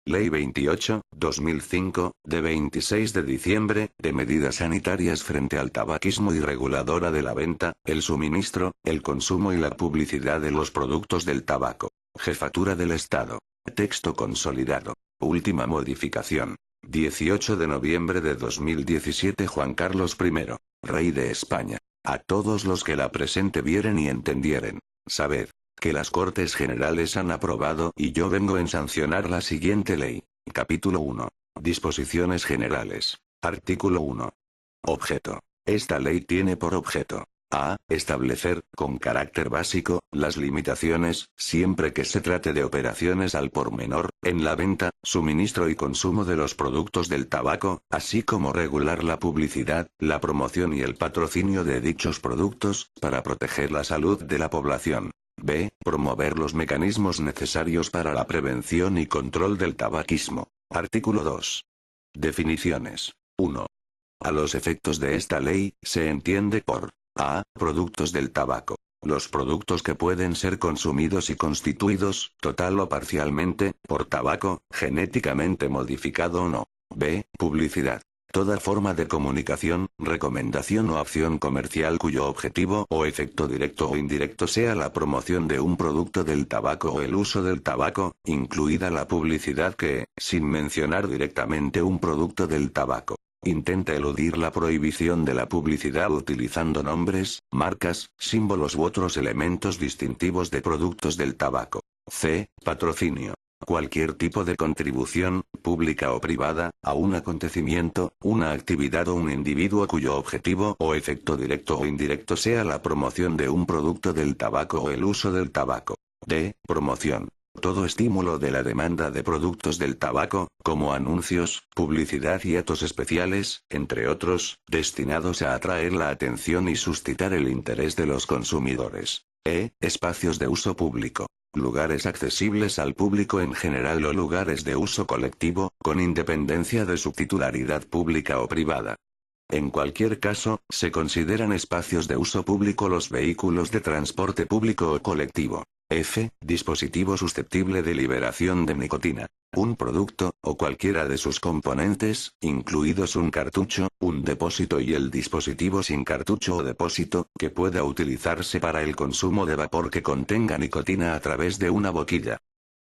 Ley 28/2005, de 26 de diciembre, de medidas sanitarias frente al tabaquismo y reguladora de la venta, el suministro, el consumo y la publicidad de los productos del tabaco. Jefatura del Estado. Texto consolidado. Última modificación. 18 de noviembre de 2017. Juan Carlos I, Rey de España. A todos los que la presente vieren y entendieren. Sabed que las Cortes Generales han aprobado y yo vengo en sancionar la siguiente ley. Capítulo 1. Disposiciones Generales. Artículo 1. Objeto. Esta ley tiene por objeto: a. Establecer, con carácter básico, las limitaciones, siempre que se trate de operaciones al por menor, en la venta, suministro y consumo de los productos del tabaco, así como regular la publicidad, la promoción y el patrocinio de dichos productos, para proteger la salud de la población. B. Promover los mecanismos necesarios para la prevención y control del tabaquismo. Artículo 2. Definiciones. 1. A los efectos de esta ley, se entiende por a. Productos del tabaco. Los productos que pueden ser consumidos y constituidos, total o parcialmente, por tabaco, genéticamente modificado o no. B. Publicidad. Toda forma de comunicación, recomendación o acción comercial cuyo objetivo o efecto directo o indirecto sea la promoción de un producto del tabaco o el uso del tabaco, incluida la publicidad que, sin mencionar directamente un producto del tabaco, intenta eludir la prohibición de la publicidad utilizando nombres, marcas, símbolos u otros elementos distintivos de productos del tabaco. C. Patrocinio. Cualquier tipo de contribución, pública o privada, a un acontecimiento, una actividad o un individuo cuyo objetivo o efecto directo o indirecto sea la promoción de un producto del tabaco o el uso del tabaco. D. Promoción. Todo estímulo de la demanda de productos del tabaco, como anuncios, publicidad y actos especiales, entre otros, destinados a atraer la atención y suscitar el interés de los consumidores. E. Espacios de uso público. Lugares accesibles al público en general o lugares de uso colectivo, con independencia de su titularidad pública o privada. En cualquier caso, se consideran espacios de uso público los vehículos de transporte público o colectivo. F. Dispositivo susceptible de liberación de nicotina. Un producto, o cualquiera de sus componentes, incluidos un cartucho, un depósito y el dispositivo sin cartucho o depósito, que pueda utilizarse para el consumo de vapor que contenga nicotina a través de una boquilla.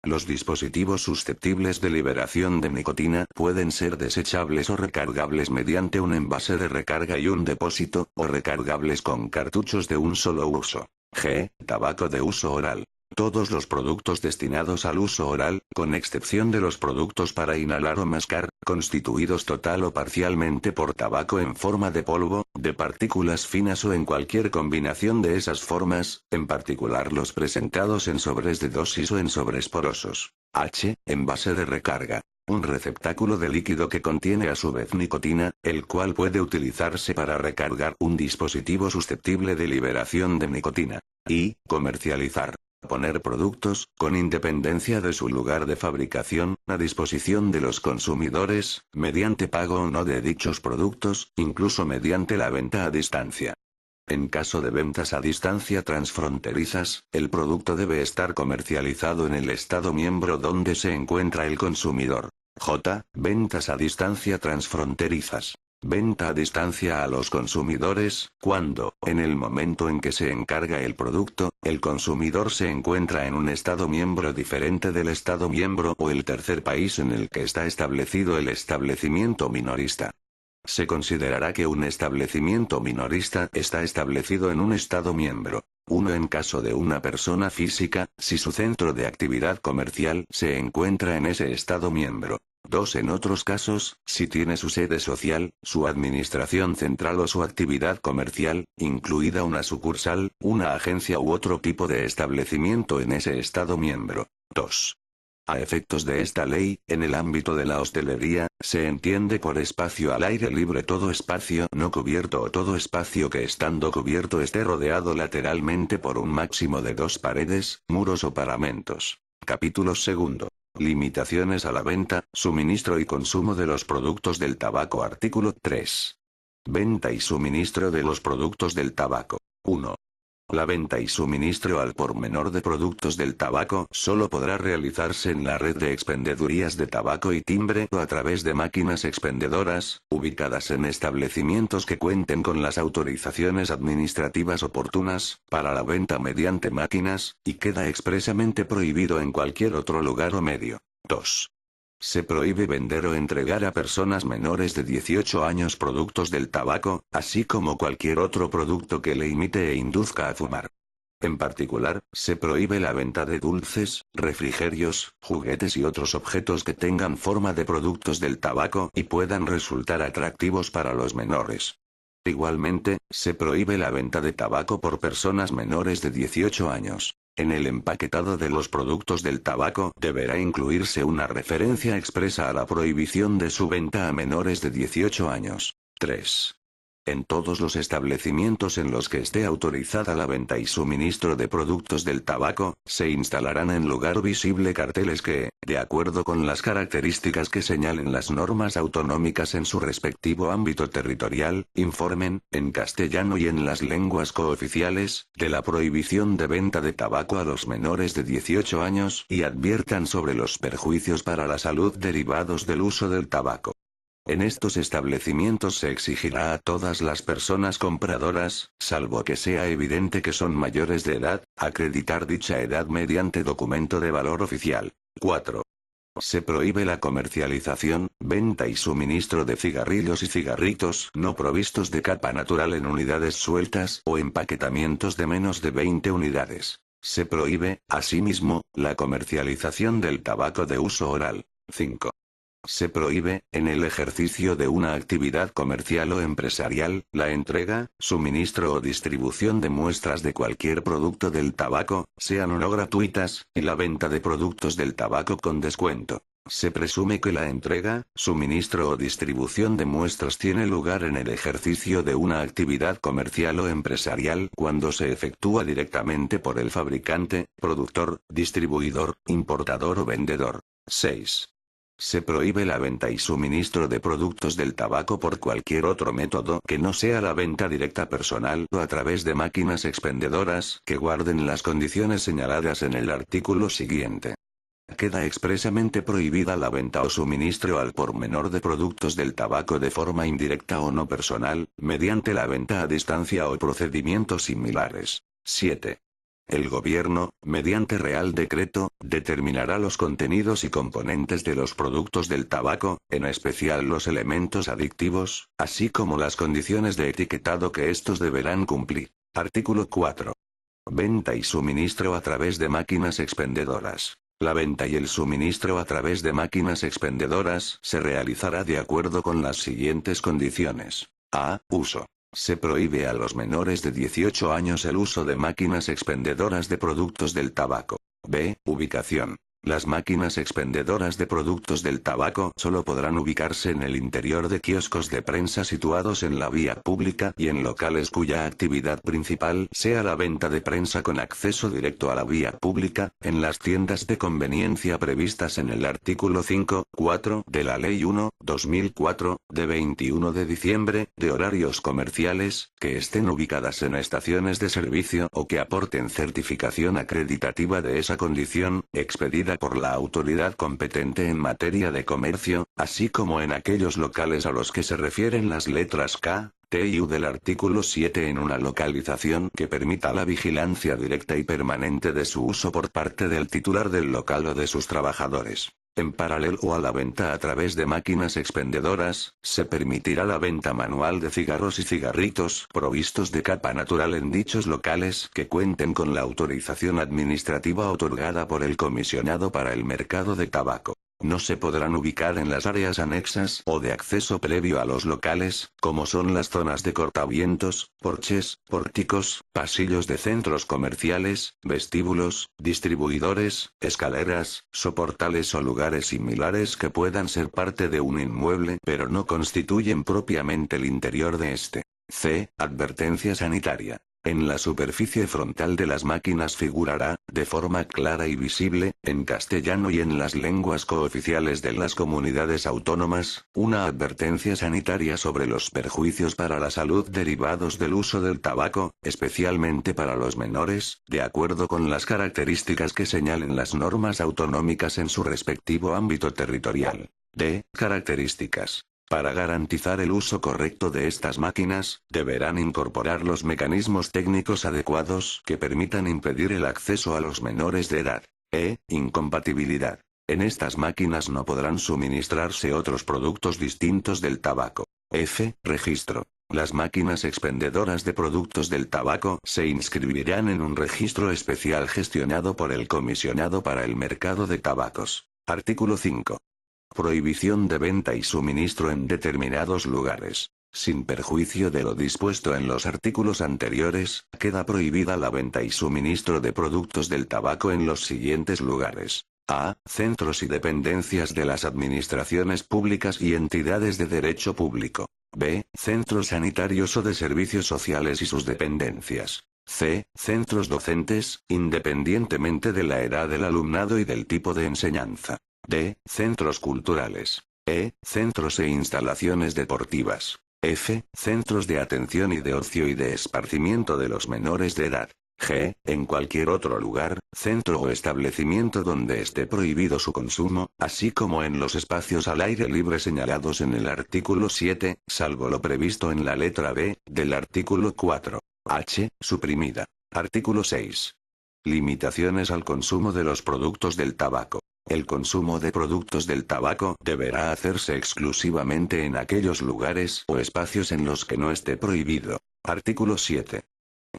Los dispositivos susceptibles de liberación de nicotina pueden ser desechables o recargables mediante un envase de recarga y un depósito, o recargables con cartuchos de un solo uso. G. Tabaco de uso oral. Todos los productos destinados al uso oral, con excepción de los productos para inhalar o mascar, constituidos total o parcialmente por tabaco en forma de polvo, de partículas finas o en cualquier combinación de esas formas, en particular los presentados en sobres de dosis o en sobres porosos. H. Envase de recarga. Un receptáculo de líquido que contiene a su vez nicotina, el cual puede utilizarse para recargar un dispositivo susceptible de liberación de nicotina. Y. Comercializar. Poner productos, con independencia de su lugar de fabricación, a disposición de los consumidores, mediante pago o no de dichos productos, incluso mediante la venta a distancia. En caso de ventas a distancia transfronterizas, el producto debe estar comercializado en el Estado miembro donde se encuentra el consumidor. J. Ventas a distancia transfronterizas. Venta a distancia a los consumidores, cuando, en el momento en que se encarga el producto, el consumidor se encuentra en un Estado miembro diferente del Estado miembro o el tercer país en el que está establecido el establecimiento minorista. Se considerará que un establecimiento minorista está establecido en un Estado miembro. 1. En caso de una persona física, si su centro de actividad comercial se encuentra en ese Estado miembro. 2. En otros casos, si tiene su sede social, su administración central o su actividad comercial, incluida una sucursal, una agencia u otro tipo de establecimiento en ese Estado miembro. 2. A efectos de esta ley, en el ámbito de la hostelería, se entiende por espacio al aire libre todo espacio no cubierto o todo espacio que estando cubierto esté rodeado lateralmente por un máximo de 2 paredes, muros o paramentos. Capítulo 2. Limitaciones a la venta, suministro y consumo de los productos del tabaco. Artículo 3. Venta y suministro de los productos del tabaco. 1. La venta y suministro al por menor de productos del tabaco solo podrá realizarse en la red de expendedurías de tabaco y timbre o a través de máquinas expendedoras, ubicadas en establecimientos que cuenten con las autorizaciones administrativas oportunas, para la venta mediante máquinas, y queda expresamente prohibido en cualquier otro lugar o medio. 2. Se prohíbe vender o entregar a personas menores de 18 años productos del tabaco, así como cualquier otro producto que le imite e induzca a fumar. En particular, se prohíbe la venta de dulces, refrigerios, juguetes y otros objetos que tengan forma de productos del tabaco y puedan resultar atractivos para los menores. Igualmente, se prohíbe la venta de tabaco por personas menores de 18 años. En el empaquetado de los productos del tabaco deberá incluirse una referencia expresa a la prohibición de su venta a menores de 18 años. 3. En todos los establecimientos en los que esté autorizada la venta y suministro de productos del tabaco, se instalarán en lugar visible carteles que, de acuerdo con las características que señalen las normas autonómicas en su respectivo ámbito territorial, informen, en castellano y en las lenguas cooficiales, de la prohibición de venta de tabaco a los menores de 18 años y adviertan sobre los perjuicios para la salud derivados del uso del tabaco. En estos establecimientos se exigirá a todas las personas compradoras, salvo que sea evidente que son mayores de edad, acreditar dicha edad mediante documento de valor oficial. 4. Se prohíbe la comercialización, venta y suministro de cigarrillos y cigarritos no provistos de capa natural en unidades sueltas o empaquetamientos de menos de 20 unidades. Se prohíbe, asimismo, la comercialización del tabaco de uso oral. 5. Se prohíbe, en el ejercicio de una actividad comercial o empresarial, la entrega, suministro o distribución de muestras de cualquier producto del tabaco, sean o no gratuitas, y la venta de productos del tabaco con descuento. Se presume que la entrega, suministro o distribución de muestras tiene lugar en el ejercicio de una actividad comercial o empresarial cuando se efectúa directamente por el fabricante, productor, distribuidor, importador o vendedor. 6. Se prohíbe la venta y suministro de productos del tabaco por cualquier otro método que no sea la venta directa personal o a través de máquinas expendedoras que guarden las condiciones señaladas en el artículo siguiente. Queda expresamente prohibida la venta o suministro al por menor de productos del tabaco de forma indirecta o no personal, mediante la venta a distancia o procedimientos similares. 7. El gobierno, mediante Real Decreto, determinará los contenidos y componentes de los productos del tabaco, en especial los elementos adictivos, así como las condiciones de etiquetado que estos deberán cumplir. Artículo 4. Venta y suministro a través de máquinas expendedoras. La venta y el suministro a través de máquinas expendedoras se realizará de acuerdo con las siguientes condiciones. A. Uso. Se prohíbe a los menores de 18 años el uso de máquinas expendedoras de productos del tabaco. B. Ubicación. Las máquinas expendedoras de productos del tabaco solo podrán ubicarse en el interior de kioscos de prensa situados en la vía pública y en locales cuya actividad principal sea la venta de prensa con acceso directo a la vía pública, en las tiendas de conveniencia previstas en el artículo 5.4 de la Ley 1/2004, de 21 de diciembre, de horarios comerciales, que estén ubicadas en estaciones de servicio o que aporten certificación acreditativa de esa condición, expedida por la autoridad competente en materia de comercio, así como en aquellos locales a los que se refieren las letras K, T y U del artículo 7 en una localización que permita la vigilancia directa y permanente de su uso por parte del titular del local o de sus trabajadores. En paralelo a la venta a través de máquinas expendedoras, se permitirá la venta manual de cigarros y cigarritos provistos de capa natural en dichos locales que cuenten con la autorización administrativa otorgada por el Comisionado para el Mercado de Tabaco. No se podrán ubicar en las áreas anexas o de acceso previo a los locales, como son las zonas de cortavientos, porches, pórticos, pasillos de centros comerciales, vestíbulos, distribuidores, escaleras, soportales o lugares similares que puedan ser parte de un inmueble pero no constituyen propiamente el interior de este. C. Advertencia sanitaria. En la superficie frontal de las máquinas figurará, de forma clara y visible, en castellano y en las lenguas cooficiales de las comunidades autónomas, una advertencia sanitaria sobre los perjuicios para la salud derivados del uso del tabaco, especialmente para los menores, de acuerdo con las características que señalen las normas autonómicas en su respectivo ámbito territorial. D. Características. Para garantizar el uso correcto de estas máquinas, deberán incorporar los mecanismos técnicos adecuados que permitan impedir el acceso a los menores de edad. Incompatibilidad. En estas máquinas no podrán suministrarse otros productos distintos del tabaco. Registro. Las máquinas expendedoras de productos del tabaco se inscribirán en un registro especial gestionado por el Comisionado para el Mercado de Tabacos. Artículo 5. Prohibición de venta y suministro en determinados lugares. Sin perjuicio de lo dispuesto en los artículos anteriores, queda prohibida la venta y suministro de productos del tabaco en los siguientes lugares. A. Centros y dependencias de las administraciones públicas y entidades de derecho público. B. Centros sanitarios o de servicios sociales y sus dependencias. C. Centros docentes, independientemente de la edad del alumnado y del tipo de enseñanza. D. Centros culturales. E. Centros e instalaciones deportivas. F. Centros de atención y de ocio y de esparcimiento de los menores de edad. G. En cualquier otro lugar, centro o establecimiento donde esté prohibido su consumo, así como en los espacios al aire libre señalados en el artículo 7, salvo lo previsto en la letra B, del artículo 4. H. Suprimida. Artículo 6. Limitaciones al consumo de los productos del tabaco. El consumo de productos del tabaco deberá hacerse exclusivamente en aquellos lugares o espacios en los que no esté prohibido. Artículo 7.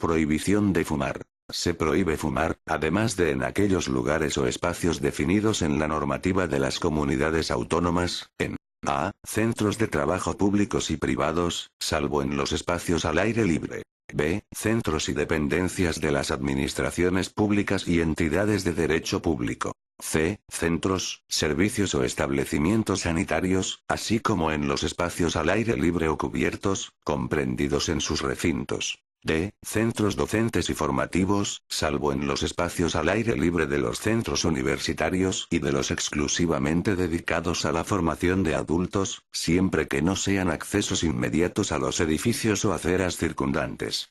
Prohibición de fumar. Se prohíbe fumar, además de en aquellos lugares o espacios definidos en la normativa de las comunidades autónomas, en A. Centros de trabajo públicos y privados, salvo en los espacios al aire libre. B. Centros y dependencias de las administraciones públicas y entidades de derecho público. C. Centros, servicios o establecimientos sanitarios, así como en los espacios al aire libre o cubiertos, comprendidos en sus recintos. D. Centros docentes y formativos, salvo en los espacios al aire libre de los centros universitarios y de los exclusivamente dedicados a la formación de adultos, siempre que no sean accesos inmediatos a los edificios o aceras circundantes.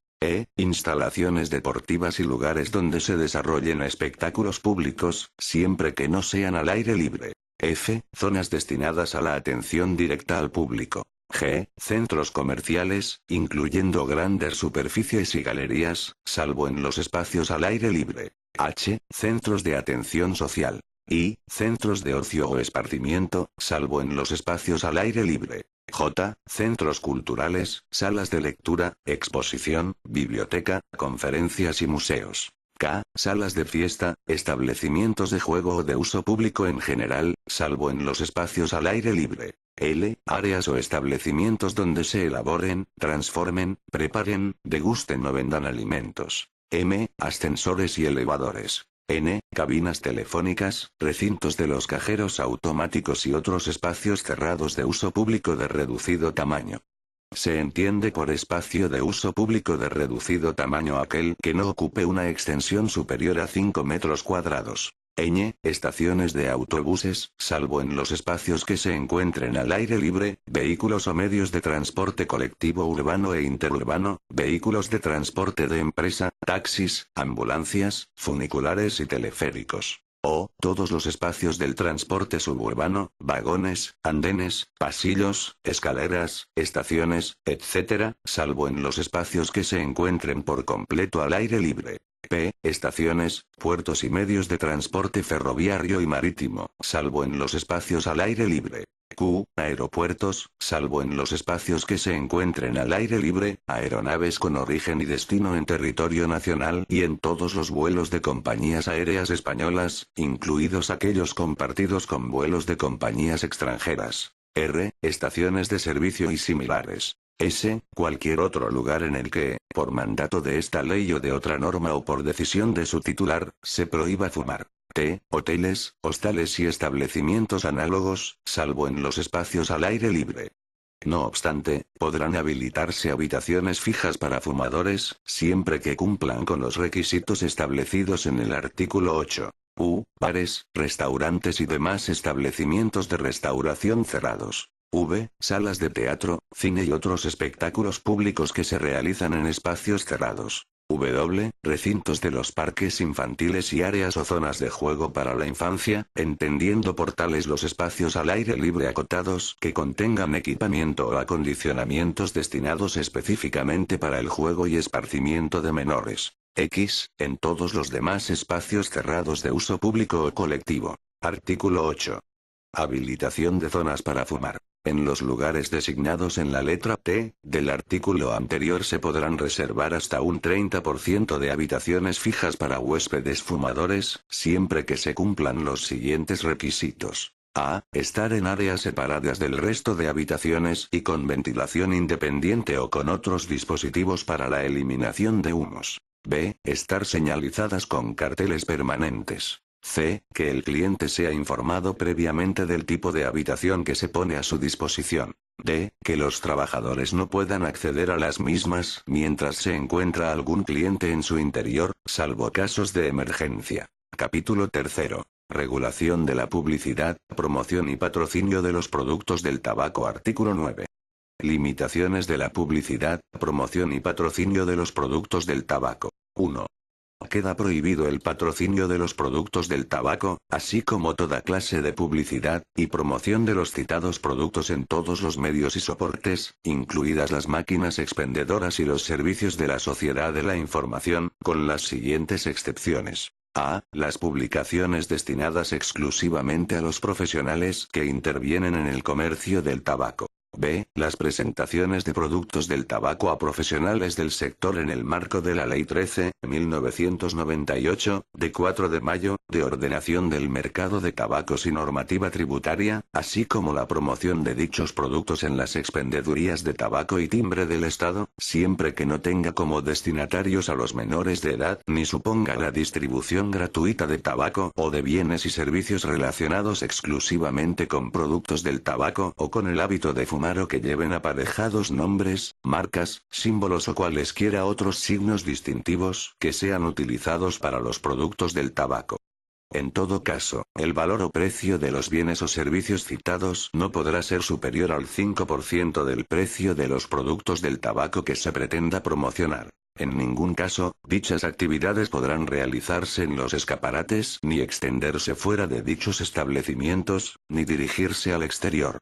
Instalaciones deportivas y lugares donde se desarrollen espectáculos públicos, siempre que no sean al aire libre. F. Zonas destinadas a la atención directa al público. G. Centros comerciales, incluyendo grandes superficies y galerías, salvo en los espacios al aire libre. H. Centros de atención social. I. Centros de ocio o esparcimiento, salvo en los espacios al aire libre. J. Centros culturales, salas de lectura, exposición, biblioteca, conferencias y museos. K. Salas de fiesta, establecimientos de juego o de uso público en general, salvo en los espacios al aire libre. L. Áreas o establecimientos donde se elaboren, transformen, preparen, degusten o vendan alimentos. M. Ascensores y elevadores. N. Cabinas telefónicas, recintos de los cajeros automáticos y otros espacios cerrados de uso público de reducido tamaño. Se entiende por espacio de uso público de reducido tamaño aquel que no ocupe una extensión superior a 5 metros cuadrados. Ñ. Estaciones de autobuses, salvo en los espacios que se encuentren al aire libre, vehículos o medios de transporte colectivo urbano e interurbano, vehículos de transporte de empresa, taxis, ambulancias, funiculares y teleféricos. O, todos los espacios del transporte suburbano, vagones, andenes, pasillos, escaleras, estaciones, etc., salvo en los espacios que se encuentren por completo al aire libre. P. Estaciones, puertos y medios de transporte ferroviario y marítimo, salvo en los espacios al aire libre. Q. Aeropuertos, salvo en los espacios que se encuentren al aire libre, aeronaves con origen y destino en territorio nacional y en todos los vuelos de compañías aéreas españolas, incluidos aquellos compartidos con vuelos de compañías extranjeras. R. Estaciones de servicio y similares. S. Cualquier otro lugar en el que, por mandato de esta ley o de otra norma o por decisión de su titular, se prohíba fumar. T. Hoteles, hostales y establecimientos análogos, salvo en los espacios al aire libre. No obstante, podrán habilitarse habitaciones fijas para fumadores, siempre que cumplan con los requisitos establecidos en el artículo 8. Bares, restaurantes y demás establecimientos de restauración cerrados. Salas de teatro, cine y otros espectáculos públicos que se realizan en espacios cerrados. Recintos de los parques infantiles y áreas o zonas de juego para la infancia, entendiendo por tales los espacios al aire libre acotados que contengan equipamiento o acondicionamientos destinados específicamente para el juego y esparcimiento de menores. En todos los demás espacios cerrados de uso público o colectivo. Artículo 8. Habilitación de zonas para fumar. En los lugares designados en la letra T del artículo anterior se podrán reservar hasta un 30% de habitaciones fijas para huéspedes fumadores, siempre que se cumplan los siguientes requisitos. Estar en áreas separadas del resto de habitaciones y con ventilación independiente o con otros dispositivos para la eliminación de humos. Estar señalizadas con carteles permanentes. Que el cliente sea informado previamente del tipo de habitación que se pone a su disposición. Que los trabajadores no puedan acceder a las mismas mientras se encuentra algún cliente en su interior, salvo casos de emergencia. Capítulo 3. Regulación de la publicidad, promoción y patrocinio de los productos del tabaco. Artículo 9. Limitaciones de la publicidad, promoción y patrocinio de los productos del tabaco. 1. Queda prohibido el patrocinio de los productos del tabaco, así como toda clase de publicidad y promoción de los citados productos en todos los medios y soportes, incluidas las máquinas expendedoras y los servicios de la sociedad de la información, con las siguientes excepciones. Las publicaciones destinadas exclusivamente a los profesionales que intervienen en el comercio del tabaco. Las presentaciones de productos del tabaco a profesionales del sector en el marco de la Ley 13.1998, de 4 de mayo, de ordenación del mercado de tabacos y normativa tributaria, así como la promoción de dichos productos en las expendedurías de tabaco y timbre del Estado, siempre que no tenga como destinatarios a los menores de edad ni suponga la distribución gratuita de tabaco o de bienes y servicios relacionados exclusivamente con productos del tabaco o con el hábito de fumar o que lleven aparejados nombres, marcas, símbolos o cualesquiera otros signos distintivos que sean utilizados para los productos del tabaco. En todo caso, el valor o precio de los bienes o servicios citados no podrá ser superior al 5% del precio de los productos del tabaco que se pretenda promocionar. En ningún caso, dichas actividades podrán realizarse en los escaparates ni extenderse fuera de dichos establecimientos, ni dirigirse al exterior.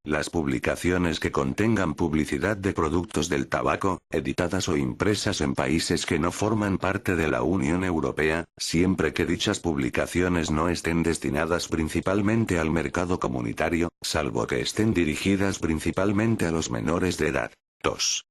Las publicaciones que contengan publicidad de productos del tabaco, editadas o impresas en países que no forman parte de la Unión Europea, siempre que dichas publicaciones no estén destinadas principalmente al mercado comunitario, salvo que estén dirigidas principalmente a los menores de edad. 2.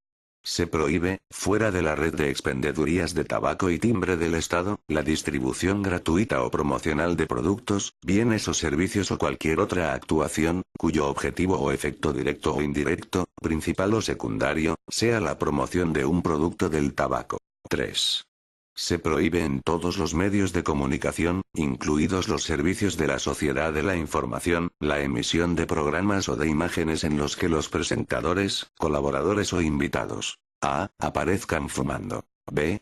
Se prohíbe, fuera de la red de expendedurías de tabaco y timbre del Estado, la distribución gratuita o promocional de productos, bienes o servicios o cualquier otra actuación, cuyo objetivo o efecto directo o indirecto, principal o secundario, sea la promoción de un producto del tabaco. 3. Se prohíbe en todos los medios de comunicación, incluidos los servicios de la sociedad de la información, la emisión de programas o de imágenes en los que los presentadores, colaboradores o invitados aparezcan fumando.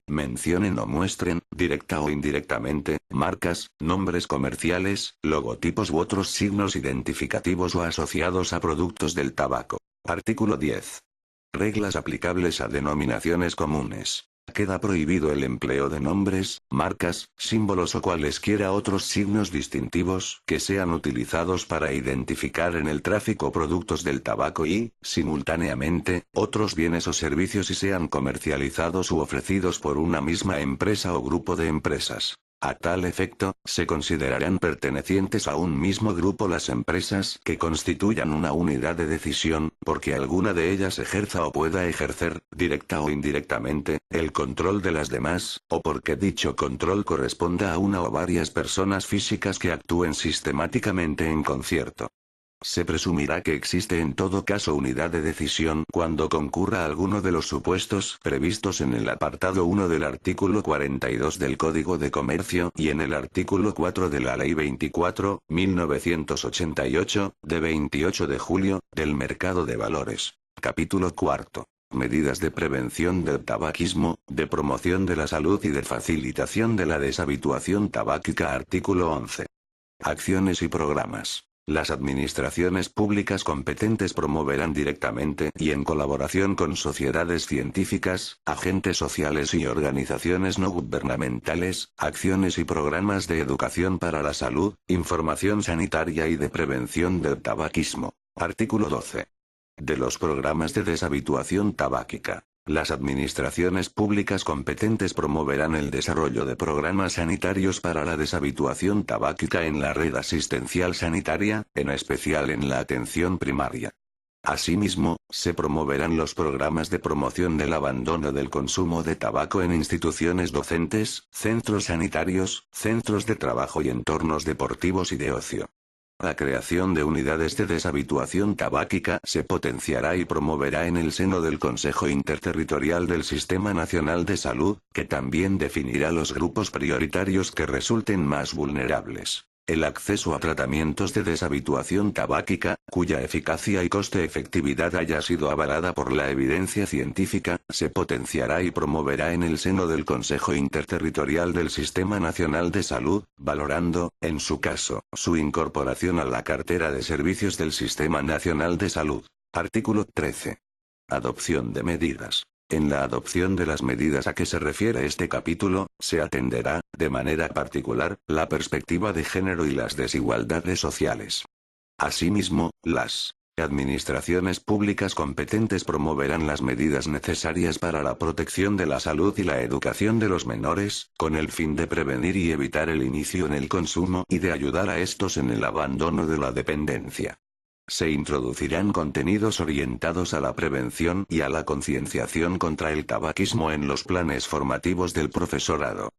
Mencionen o muestren, directa o indirectamente, marcas, nombres comerciales, logotipos u otros signos identificativos o asociados a productos del tabaco. Artículo 10. Reglas aplicables a denominaciones comunes. Queda prohibido el empleo de nombres, marcas, símbolos o cualesquiera otros signos distintivos que sean utilizados para identificar en el tráfico productos del tabaco y, simultáneamente, otros bienes o servicios y sean comercializados u ofrecidos por una misma empresa o grupo de empresas. A tal efecto, se considerarán pertenecientes a un mismo grupo las empresas que constituyan una unidad de decisión, porque alguna de ellas ejerza o pueda ejercer, directa o indirectamente, el control de las demás, o porque dicho control corresponda a una o varias personas físicas que actúen sistemáticamente en concierto. Se presumirá que existe en todo caso unidad de decisión cuando concurra alguno de los supuestos previstos en el apartado 1 del artículo 42 del Código de Comercio y en el artículo 4 de la Ley 24.1988, de 28 de julio, del mercado de valores. Capítulo 4. Medidas de prevención del tabaquismo, de promoción de la salud y de facilitación de la deshabituación tabáquica. Artículo 11. Acciones y programas. Las administraciones públicas competentes promoverán directamente y en colaboración con sociedades científicas, agentes sociales y organizaciones no gubernamentales, acciones y programas de educación para la salud, información sanitaria y de prevención del tabaquismo. Artículo 12. De los programas de deshabituación tabáquica. Las administraciones públicas competentes promoverán el desarrollo de programas sanitarios para la deshabituación tabáquica en la red asistencial sanitaria, en especial en la atención primaria. Asimismo, se promoverán los programas de promoción del abandono del consumo de tabaco en instituciones docentes, centros sanitarios, centros de trabajo y entornos deportivos y de ocio. La creación de unidades de deshabituación tabáquica se potenciará y promoverá en el seno del Consejo Interterritorial del Sistema Nacional de Salud, que también definirá los grupos prioritarios que resulten más vulnerables. El acceso a tratamientos de deshabituación tabáquica, cuya eficacia y coste-efectividad haya sido avalada por la evidencia científica, se potenciará y promoverá en el seno del Consejo Interterritorial del Sistema Nacional de Salud, valorando, en su caso, su incorporación a la cartera de servicios del Sistema Nacional de Salud. Artículo 13. Adopción de medidas. En la adopción de las medidas a que se refiere este capítulo, se atenderá, de manera particular, la perspectiva de género y las desigualdades sociales. Asimismo, las administraciones públicas competentes promoverán las medidas necesarias para la protección de la salud y la educación de los menores, con el fin de prevenir y evitar el inicio en el consumo y de ayudar a estos en el abandono de la dependencia. Se introducirán contenidos orientados a la prevención y a la concienciación contra el tabaquismo en los planes formativos del profesorado.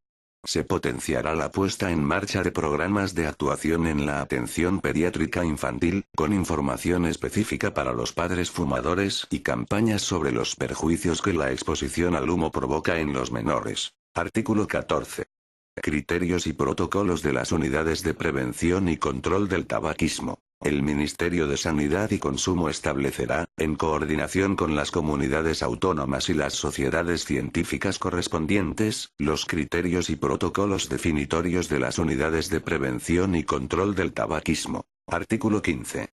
Se potenciará la puesta en marcha de programas de actuación en la atención pediátrica infantil, con información específica para los padres fumadores y campañas sobre los perjuicios que la exposición al humo provoca en los menores. Artículo 14. Criterios y protocolos de las unidades de prevención y control del tabaquismo. El Ministerio de Sanidad y Consumo establecerá, en coordinación con las comunidades autónomas y las sociedades científicas correspondientes, los criterios y protocolos definitorios de las unidades de prevención y control del tabaquismo. Artículo 15.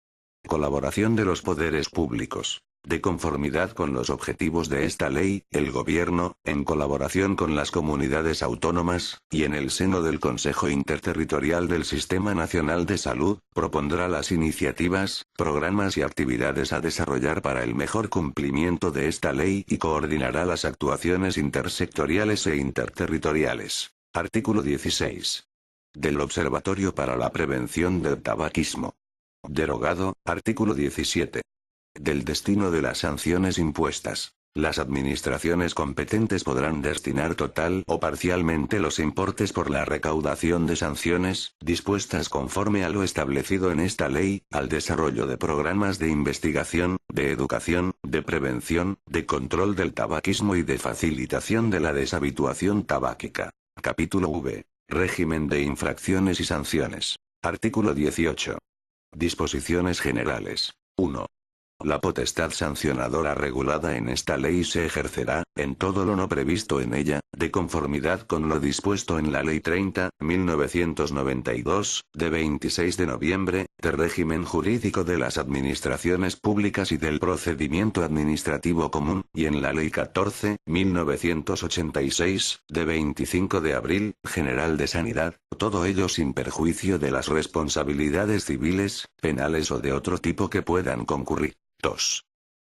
Colaboración de los poderes públicos. De conformidad con los objetivos de esta ley, el Gobierno, en colaboración con las comunidades autónomas, y en el seno del Consejo Interterritorial del Sistema Nacional de Salud, propondrá las iniciativas, programas y actividades a desarrollar para el mejor cumplimiento de esta ley y coordinará las actuaciones intersectoriales e interterritoriales. Artículo 16. Del Observatorio para la Prevención del Tabaquismo. Derogado, artículo 17. Del destino de las sanciones impuestas. Las administraciones competentes podrán destinar total o parcialmente los importes por la recaudación de sanciones, dispuestas conforme a lo establecido en esta ley, al desarrollo de programas de investigación, de educación, de prevención, de control del tabaquismo y de facilitación de la deshabituación tabáquica. Capítulo V. Régimen de infracciones y sanciones. Artículo 18. Disposiciones generales. 1. La potestad sancionadora regulada en esta ley se ejercerá, en todo lo no previsto en ella, de conformidad con lo dispuesto en la Ley 30.1992, de 26 de noviembre, de régimen jurídico de las administraciones públicas y del procedimiento administrativo común, y en la Ley 14.1986, de 25 de abril, General de Sanidad, todo ello sin perjuicio de las responsabilidades civiles, penales o de otro tipo que puedan concurrir. 2.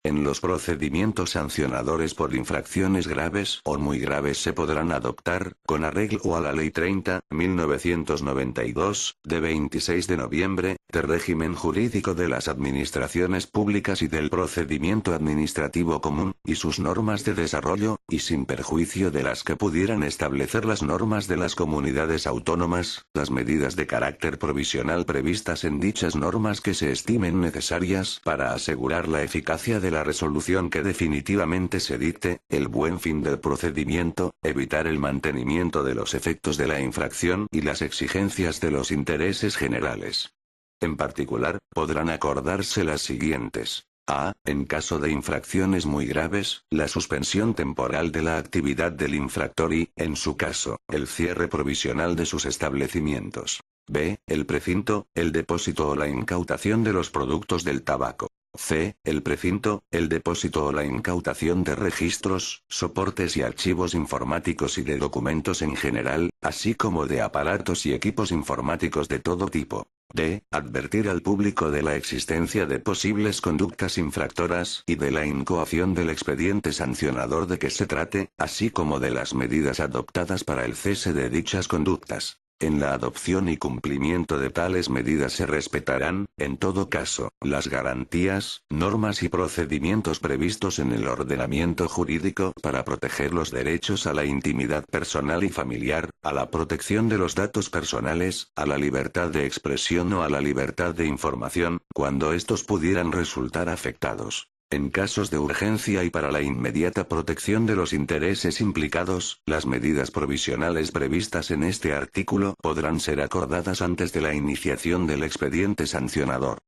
En los procedimientos sancionadores por infracciones graves o muy graves se podrán adoptar, con arreglo a la Ley 30.1992, de 26 de noviembre, de régimen jurídico de las administraciones públicas y del procedimiento administrativo común, y sus normas de desarrollo, y sin perjuicio de las que pudieran establecer las normas de las comunidades autónomas, las medidas de carácter provisional previstas en dichas normas que se estimen necesarias para asegurar la eficacia de la resolución que definitivamente se dicte, el buen fin del procedimiento, evitar el mantenimiento de los efectos de la infracción y las exigencias de los intereses generales. En particular, podrán acordarse las siguientes. A. En caso de infracciones muy graves, la suspensión temporal de la actividad del infractor y, en su caso, el cierre provisional de sus establecimientos. B. El precinto, el depósito o la incautación de los productos del tabaco. C. El precinto, el depósito o la incautación de registros, soportes y archivos informáticos y de documentos en general, así como de aparatos y equipos informáticos de todo tipo. D. Advertir al público de la existencia de posibles conductas infractoras y de la incoación del expediente sancionador de que se trate, así como de las medidas adoptadas para el cese de dichas conductas. En la adopción y cumplimiento de tales medidas se respetarán, en todo caso, las garantías, normas y procedimientos previstos en el ordenamiento jurídico para proteger los derechos a la intimidad personal y familiar, a la protección de los datos personales, a la libertad de expresión o a la libertad de información, cuando estos pudieran resultar afectados. En casos de urgencia y para la inmediata protección de los intereses implicados, las medidas provisionales previstas en este artículo podrán ser acordadas antes de la iniciación del expediente sancionador.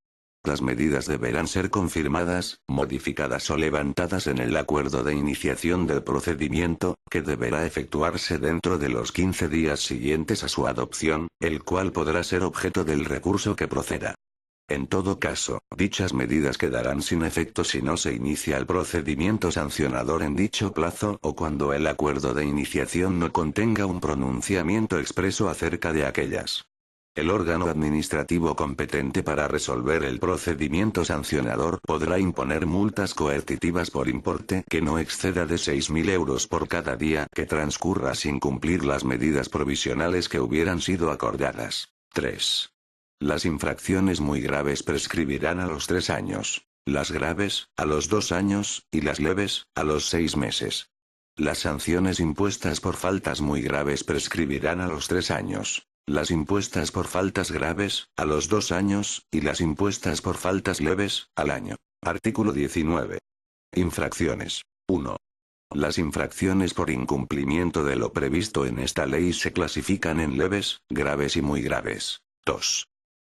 Las medidas deberán ser confirmadas, modificadas o levantadas en el acuerdo de iniciación del procedimiento, que deberá efectuarse dentro de los 15 días siguientes a su adopción, el cual podrá ser objeto del recurso que proceda. En todo caso, dichas medidas quedarán sin efecto si no se inicia el procedimiento sancionador en dicho plazo o cuando el acuerdo de iniciación no contenga un pronunciamiento expreso acerca de aquellas. El órgano administrativo competente para resolver el procedimiento sancionador podrá imponer multas coercitivas por importe que no exceda de 6.000 euros por cada día que transcurra sin cumplir las medidas provisionales que hubieran sido acordadas. 3. Las infracciones muy graves prescribirán a los 3 años, las graves, a los 2 años, y las leves, a los 6 meses. Las sanciones impuestas por faltas muy graves prescribirán a los 3 años, las impuestas por faltas graves, a los 2 años, y las impuestas por faltas leves, al año. Artículo 19. Infracciones. 1. Las infracciones por incumplimiento de lo previsto en esta ley se clasifican en leves, graves y muy graves. 2.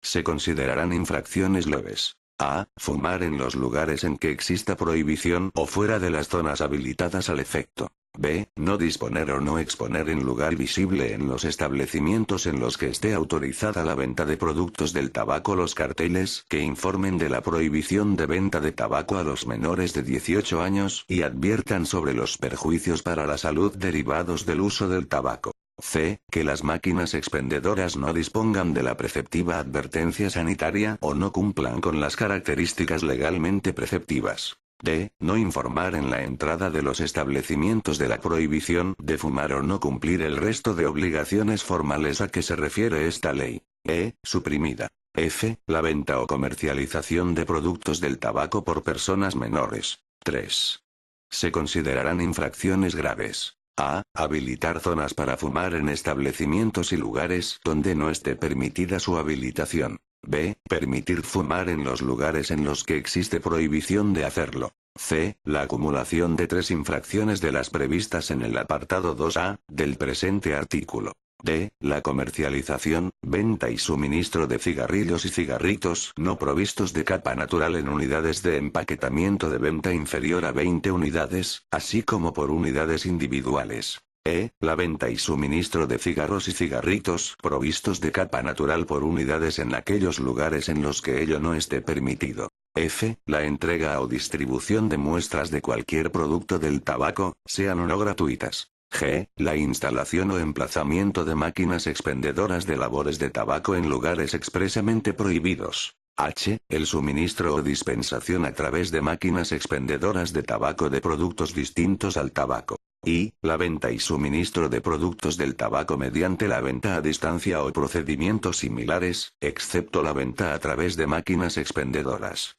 Se considerarán infracciones leves. A. Fumar en los lugares en que exista prohibición o fuera de las zonas habilitadas al efecto. B. No disponer o no exponer en lugar visible en los establecimientos en los que esté autorizada la venta de productos del tabaco los carteles que informen de la prohibición de venta de tabaco a los menores de 18 años y adviertan sobre los perjuicios para la salud derivados del uso del tabaco. C. Que las máquinas expendedoras no dispongan de la preceptiva advertencia sanitaria o no cumplan con las características legalmente preceptivas. D. No informar en la entrada de los establecimientos de la prohibición de fumar o no cumplir el resto de obligaciones formales a que se refiere esta ley. E. Suprimida. F. La venta o comercialización de productos del tabaco por personas menores. 3. Se considerarán infracciones graves. A. Habilitar zonas para fumar en establecimientos y lugares donde no esté permitida su habilitación. B. Permitir fumar en los lugares en los que existe prohibición de hacerlo. C. La acumulación de 3 infracciones de las previstas en el apartado 2A del presente artículo. D. La comercialización, venta y suministro de cigarrillos y cigarritos no provistos de capa natural en unidades de empaquetamiento de venta inferior a 20 unidades, así como por unidades individuales. E. La venta y suministro de cigarros y cigarritos provistos de capa natural por unidades en aquellos lugares en los que ello no esté permitido. F. La entrega o distribución de muestras de cualquier producto del tabaco, sean o no gratuitas. G. La instalación o emplazamiento de máquinas expendedoras de labores de tabaco en lugares expresamente prohibidos. H. El suministro o dispensación a través de máquinas expendedoras de tabaco de productos distintos al tabaco. I. La venta y suministro de productos del tabaco mediante la venta a distancia o procedimientos similares, excepto la venta a través de máquinas expendedoras.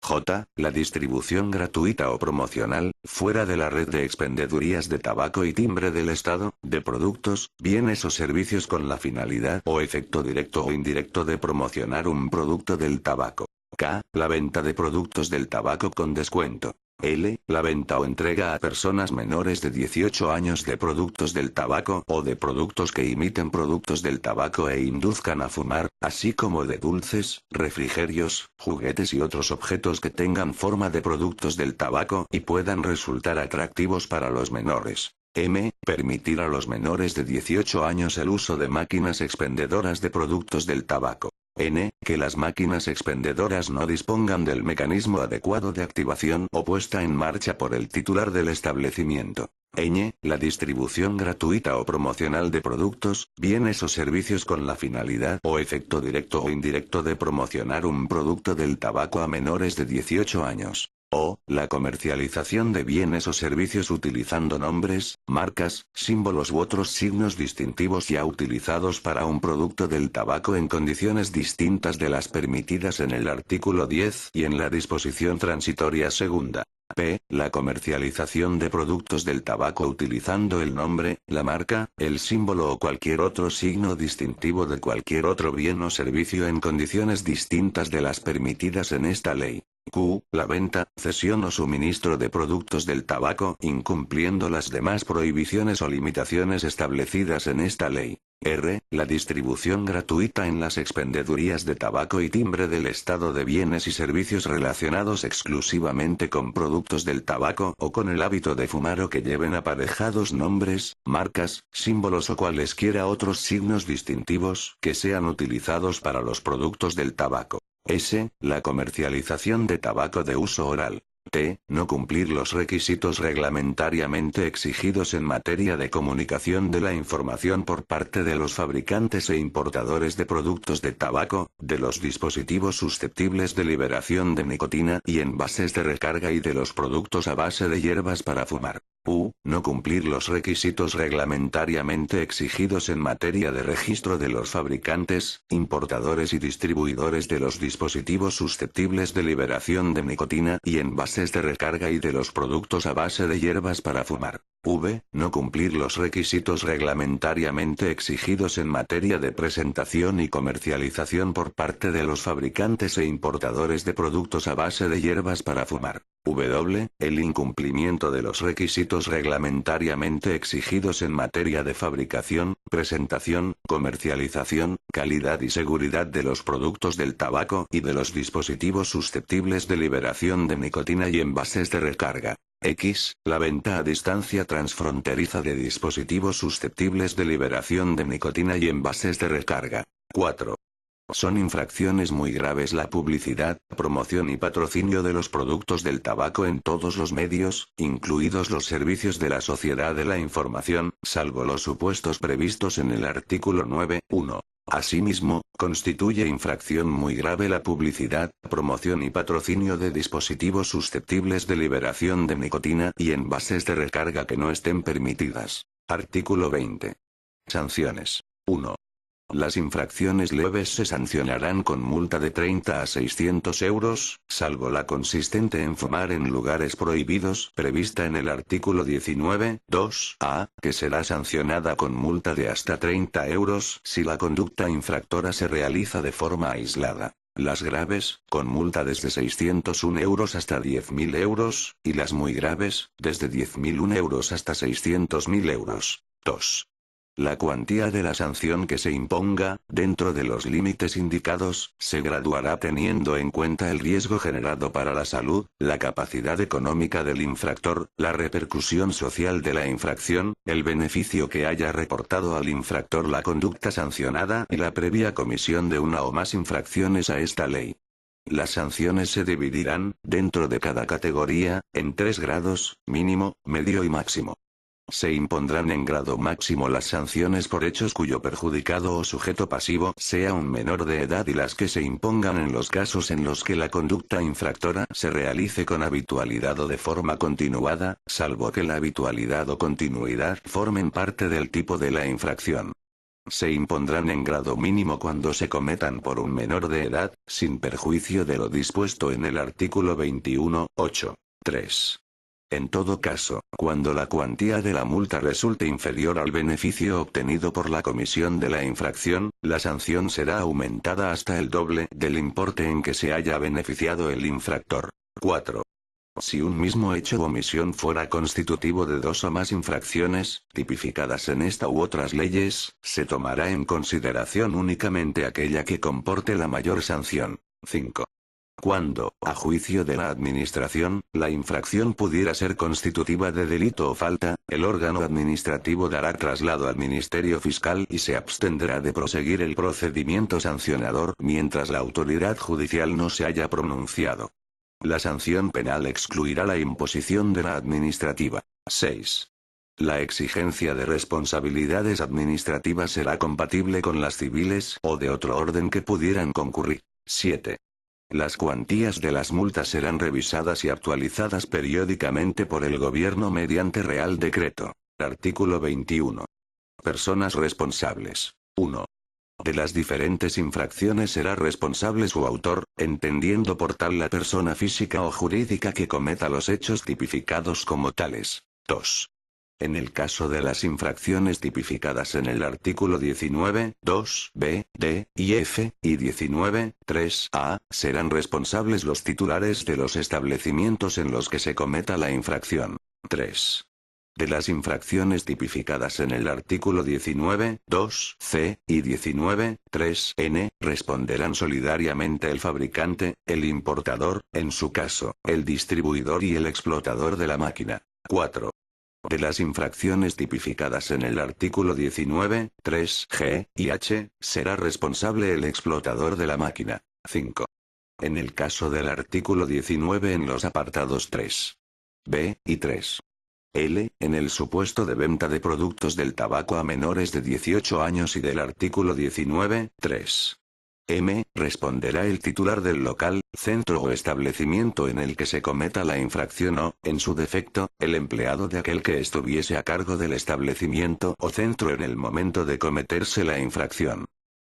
J. La distribución gratuita o promocional, fuera de la red de expendedurías de tabaco y timbre del Estado, de productos, bienes o servicios con la finalidad o efecto directo o indirecto de promocionar un producto del tabaco. K. La venta de productos del tabaco con descuento. L. La venta o entrega a personas menores de 18 años de productos del tabaco o de productos que imiten productos del tabaco e induzcan a fumar, así como de dulces, refrigerios, juguetes y otros objetos que tengan forma de productos del tabaco y puedan resultar atractivos para los menores. M. Permitir a los menores de 18 años el uso de máquinas expendedoras de productos del tabaco. N. Que las máquinas expendedoras no dispongan del mecanismo adecuado de activación o puesta en marcha por el titular del establecimiento. Ñ. La distribución gratuita o promocional de productos, bienes o servicios con la finalidad o efecto directo o indirecto de promocionar un producto del tabaco a menores de 18 años. O. La comercialización de bienes o servicios utilizando nombres, marcas, símbolos u otros signos distintivos ya utilizados para un producto del tabaco en condiciones distintas de las permitidas en el artículo 10 y en la disposición transitoria segunda. P. La comercialización de productos del tabaco utilizando el nombre, la marca, el símbolo o cualquier otro signo distintivo de cualquier otro bien o servicio en condiciones distintas de las permitidas en esta ley. Q. La venta, cesión o suministro de productos del tabaco incumpliendo las demás prohibiciones o limitaciones establecidas en esta ley. R. La distribución gratuita en las expendedurías de tabaco y timbre del Estado de bienes y servicios relacionados exclusivamente con productos del tabaco o con el hábito de fumar o que lleven aparejados nombres, marcas, símbolos o cualesquiera otros signos distintivos que sean utilizados para los productos del tabaco. S. La comercialización de tabaco de uso oral. T. No cumplir los requisitos reglamentariamente exigidos en materia de comunicación de la información por parte de los fabricantes e importadores de productos de tabaco, de los dispositivos susceptibles de liberación de nicotina y envases de recarga y de los productos a base de hierbas para fumar. U. No cumplir los requisitos reglamentariamente exigidos en materia de registro de los fabricantes, importadores y distribuidores de los dispositivos susceptibles de liberación de nicotina y envases de recarga y de los productos a base de hierbas para fumar. V. No cumplir los requisitos reglamentariamente exigidos en materia de presentación y comercialización por parte de los fabricantes e importadores de productos a base de hierbas para fumar. W. El incumplimiento de los requisitos reglamentariamente exigidos en materia de fabricación, presentación, comercialización, calidad y seguridad de los productos del tabaco y de los dispositivos susceptibles de liberación de nicotina y envases de recarga. X. La venta a distancia transfronteriza de dispositivos susceptibles de liberación de nicotina y envases de recarga. 4. Son infracciones muy graves la publicidad, promoción y patrocinio de los productos del tabaco en todos los medios, incluidos los servicios de la sociedad de la información, salvo los supuestos previstos en el artículo 9.1. Asimismo, constituye infracción muy grave la publicidad, promoción y patrocinio de dispositivos susceptibles de liberación de nicotina y envases de recarga que no estén permitidas. Artículo 20. Sanciones. 1. Las infracciones leves se sancionarán con multa de 30 a 600 euros, salvo la consistente en fumar en lugares prohibidos, prevista en el artículo 19.2a, que será sancionada con multa de hasta 30 euros si la conducta infractora se realiza de forma aislada. Las graves, con multa desde 601 euros hasta 10.000 euros, y las muy graves, desde 10.001 euros hasta 600.000 euros. 2. La cuantía de la sanción que se imponga, dentro de los límites indicados, se graduará teniendo en cuenta el riesgo generado para la salud, la capacidad económica del infractor, la repercusión social de la infracción, el beneficio que haya reportado al infractor la conducta sancionada y la previa comisión de una o más infracciones a esta ley. Las sanciones se dividirán, dentro de cada categoría, en 3 grados, mínimo, medio y máximo. Se impondrán en grado máximo las sanciones por hechos cuyo perjudicado o sujeto pasivo sea un menor de edad y las que se impongan en los casos en los que la conducta infractora se realice con habitualidad o de forma continuada, salvo que la habitualidad o continuidad formen parte del tipo de la infracción. Se impondrán en grado mínimo cuando se cometan por un menor de edad, sin perjuicio de lo dispuesto en el artículo 21.8.3. En todo caso, cuando la cuantía de la multa resulte inferior al beneficio obtenido por la comisión de la infracción, la sanción será aumentada hasta el doble del importe en que se haya beneficiado el infractor. 4. Si un mismo hecho o omisión fuera constitutivo de dos o más infracciones, tipificadas en esta u otras leyes, se tomará en consideración únicamente aquella que comporte la mayor sanción. 5. Cuando, a juicio de la Administración, la infracción pudiera ser constitutiva de delito o falta, el órgano administrativo dará traslado al Ministerio Fiscal y se abstendrá de proseguir el procedimiento sancionador mientras la autoridad judicial no se haya pronunciado. La sanción penal excluirá la imposición de la administrativa. 6. La exigencia de responsabilidades administrativas será compatible con las civiles o de otro orden que pudieran concurrir. 7. Las cuantías de las multas serán revisadas y actualizadas periódicamente por el Gobierno mediante Real Decreto. Artículo 21. Personas responsables. 1. De las diferentes infracciones será responsable su autor, entendiendo por tal la persona física o jurídica que cometa los hechos tipificados como tales. 2. En el caso de las infracciones tipificadas en el artículo 19.2, b, d y f, y 19.3a, serán responsables los titulares de los establecimientos en los que se cometa la infracción. 3. De las infracciones tipificadas en el artículo 19.2c y 19.3n, responderán solidariamente el fabricante, el importador, en su caso, el distribuidor y el explotador de la máquina. 4. De las infracciones tipificadas en el artículo 19.3g y h, será responsable el explotador de la máquina. 5. En el caso del artículo 19 en los apartados 3, b y 3. L. En el supuesto de venta de productos del tabaco a menores de 18 años y del artículo 19.3. M. Responderá el titular del local, centro o establecimiento en el que se cometa la infracción o, en su defecto, el empleado de aquel que estuviese a cargo del establecimiento o centro en el momento de cometerse la infracción.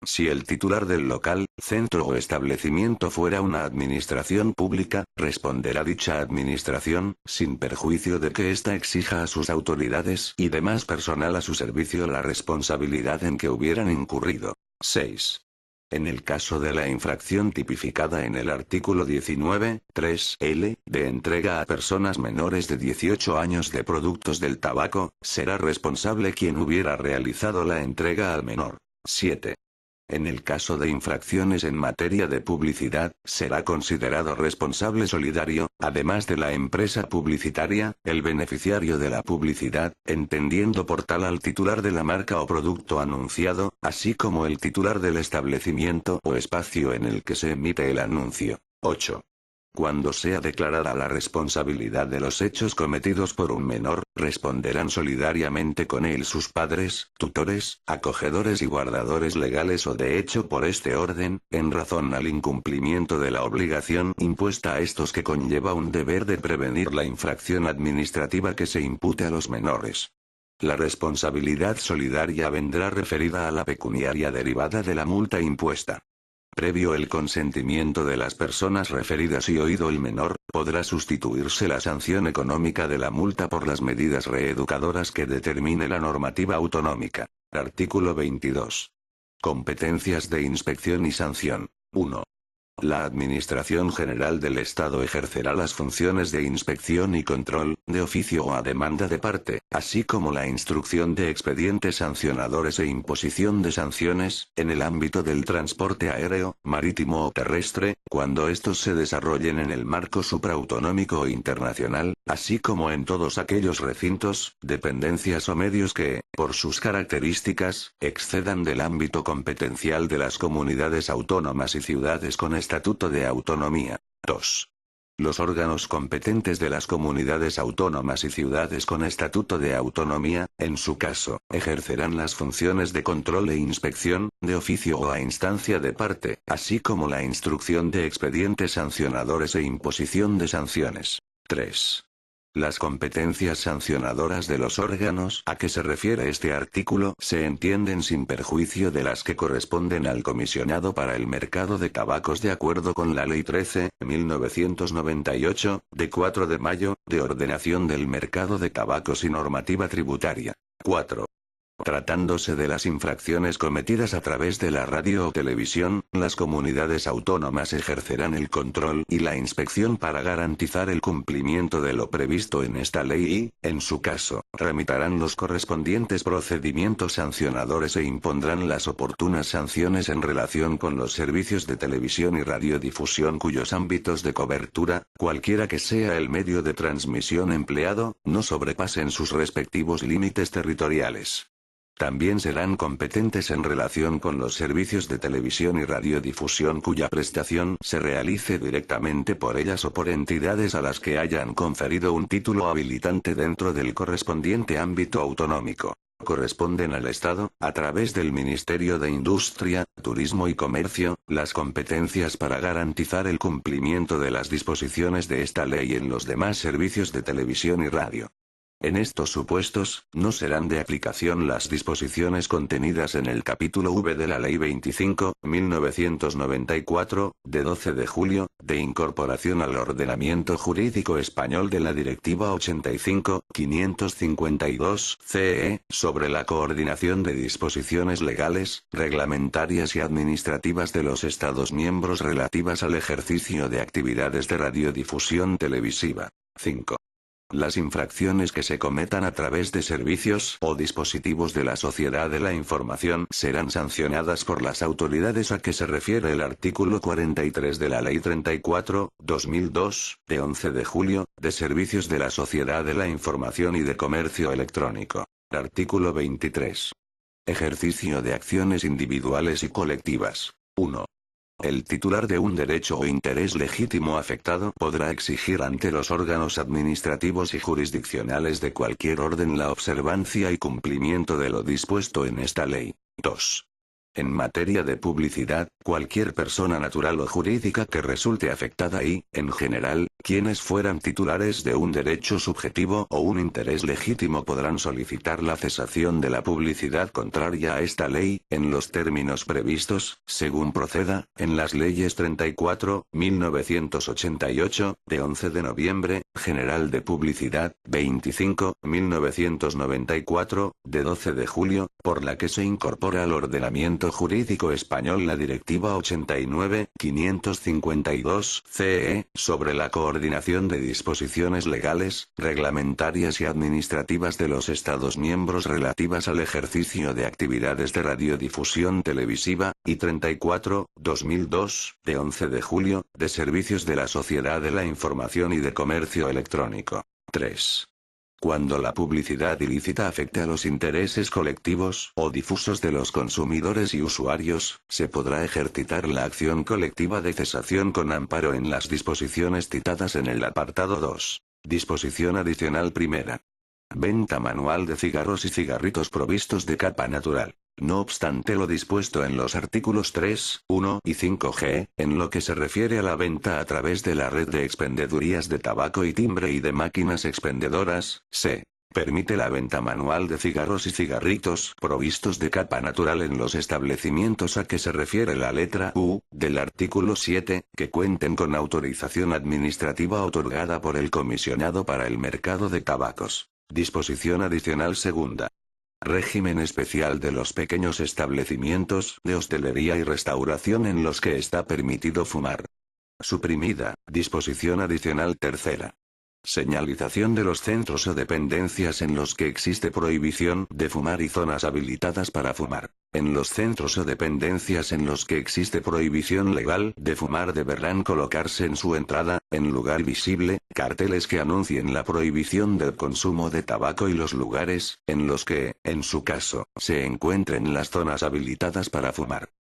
Si el titular del local, centro o establecimiento fuera una administración pública, responderá dicha administración, sin perjuicio de que ésta exija a sus autoridades y demás personal a su servicio la responsabilidad en que hubieran incurrido. 6. En el caso de la infracción tipificada en el artículo 19.3l, de entrega a personas menores de 18 años de productos del tabaco, será responsable quien hubiera realizado la entrega al menor. 7. En el caso de infracciones en materia de publicidad, será considerado responsable solidario, además de la empresa publicitaria, el beneficiario de la publicidad, entendiendo por tal al titular de la marca o producto anunciado, así como el titular del establecimiento o espacio en el que se emite el anuncio. 8. Cuando sea declarada la responsabilidad de los hechos cometidos por un menor, responderán solidariamente con él sus padres, tutores, acogedores y guardadores legales o de hecho por este orden, en razón al incumplimiento de la obligación impuesta a estos que conlleva un deber de prevenir la infracción administrativa que se impute a los menores. La responsabilidad solidaria vendrá referida a la pecuniaria derivada de la multa impuesta. Previo el consentimiento de las personas referidas y oído el menor, podrá sustituirse la sanción económica de la multa por las medidas reeducadoras que determine la normativa autonómica. Artículo 22. Competencias de inspección y sanción. 1. La Administración General del Estado ejercerá las funciones de inspección y control, de oficio o a demanda de parte, así como la instrucción de expedientes sancionadores e imposición de sanciones, en el ámbito del transporte aéreo, marítimo o terrestre, cuando estos se desarrollen en el marco supraautonómico o internacional, así como en todos aquellos recintos, dependencias o medios que, por sus características, excedan del ámbito competencial de las comunidades autónomas y ciudades con estatuto de autonomía. 2. Los órganos competentes de las comunidades autónomas y ciudades con estatuto de autonomía, en su caso, ejercerán las funciones de control e inspección, de oficio o a instancia de parte, así como la instrucción de expedientes sancionadores e imposición de sanciones. 3. Las competencias sancionadoras de los órganos a que se refiere este artículo se entienden sin perjuicio de las que corresponden al Comisionado para el Mercado de Tabacos de acuerdo con la Ley 13.1998, de 4 de mayo, de ordenación del mercado de tabacos y normativa tributaria. 4. Tratándose de las infracciones cometidas a través de la radio o televisión, las comunidades autónomas ejercerán el control y la inspección para garantizar el cumplimiento de lo previsto en esta ley y, en su caso, remitirán los correspondientes procedimientos sancionadores e impondrán las oportunas sanciones en relación con los servicios de televisión y radiodifusión cuyos ámbitos de cobertura, cualquiera que sea el medio de transmisión empleado, no sobrepasen sus respectivos límites territoriales. También serán competentes en relación con los servicios de televisión y radiodifusión cuya prestación se realice directamente por ellas o por entidades a las que hayan conferido un título habilitante dentro del correspondiente ámbito autonómico. Corresponden al Estado, a través del Ministerio de Industria, Turismo y Comercio, las competencias para garantizar el cumplimiento de las disposiciones de esta ley en los demás servicios de televisión y radio. En estos supuestos, no serán de aplicación las disposiciones contenidas en el capítulo V de la Ley 25.1994, de 12 de julio, de incorporación al ordenamiento jurídico español de la Directiva 85/552/CE, sobre la coordinación de disposiciones legales, reglamentarias y administrativas de los Estados miembros relativas al ejercicio de actividades de radiodifusión televisiva. 5. Las infracciones que se cometan a través de servicios o dispositivos de la Sociedad de la Información serán sancionadas por las autoridades a que se refiere el artículo 43 de la Ley 34/2002, de 11 de julio, de Servicios de la Sociedad de la Información y de Comercio Electrónico. Artículo 23. Ejercicio de acciones individuales y colectivas. 1. El titular de un derecho o interés legítimo afectado podrá exigir ante los órganos administrativos y jurisdiccionales de cualquier orden la observancia y cumplimiento de lo dispuesto en esta ley. 2. En materia de publicidad, cualquier persona natural o jurídica que resulte afectada y, en general, quienes fueran titulares de un derecho subjetivo o un interés legítimo podrán solicitar la cesación de la publicidad contraria a esta ley, en los términos previstos, según proceda, en las leyes 34.1988, de 11 de noviembre, General de Publicidad, 25.1994, de 12 de julio, por la que se incorpora al ordenamiento jurídico español la Directiva 89/552/CE, sobre la coordinación de disposiciones legales, reglamentarias y administrativas de los Estados miembros relativas al ejercicio de actividades de radiodifusión televisiva, y 34/2002, de 11 de julio, de servicios de la Sociedad de la Información y de Comercio Electrónico. 3. Cuando la publicidad ilícita afecte a los intereses colectivos o difusos de los consumidores y usuarios, se podrá ejercitar la acción colectiva de cesación con amparo en las disposiciones citadas en el apartado 2. Disposición adicional primera. Venta manual de cigarros y cigarritos provistos de capa natural. No obstante lo dispuesto en los artículos 3, 1 y 5g, en lo que se refiere a la venta a través de la red de expendedurías de tabaco y timbre y de máquinas expendedoras, se permite la venta manual de cigarros y cigarritos provistos de capa natural en los establecimientos a que se refiere la letra U, del artículo 7, que cuenten con autorización administrativa otorgada por el Comisionado para el Mercado de Tabacos. Disposición adicional segunda. Régimen especial de los pequeños establecimientos de hostelería y restauración en los que está permitido fumar. Suprimida. Disposición adicional tercera. Señalización de los centros o dependencias en los que existe prohibición de fumar y zonas habilitadas para fumar. En los centros o dependencias en los que existe prohibición legal de fumar deberán colocarse en su entrada, en lugar visible, carteles que anuncien la prohibición del consumo de tabaco y los lugares, en los que, en su caso, se encuentren las zonas habilitadas para fumar.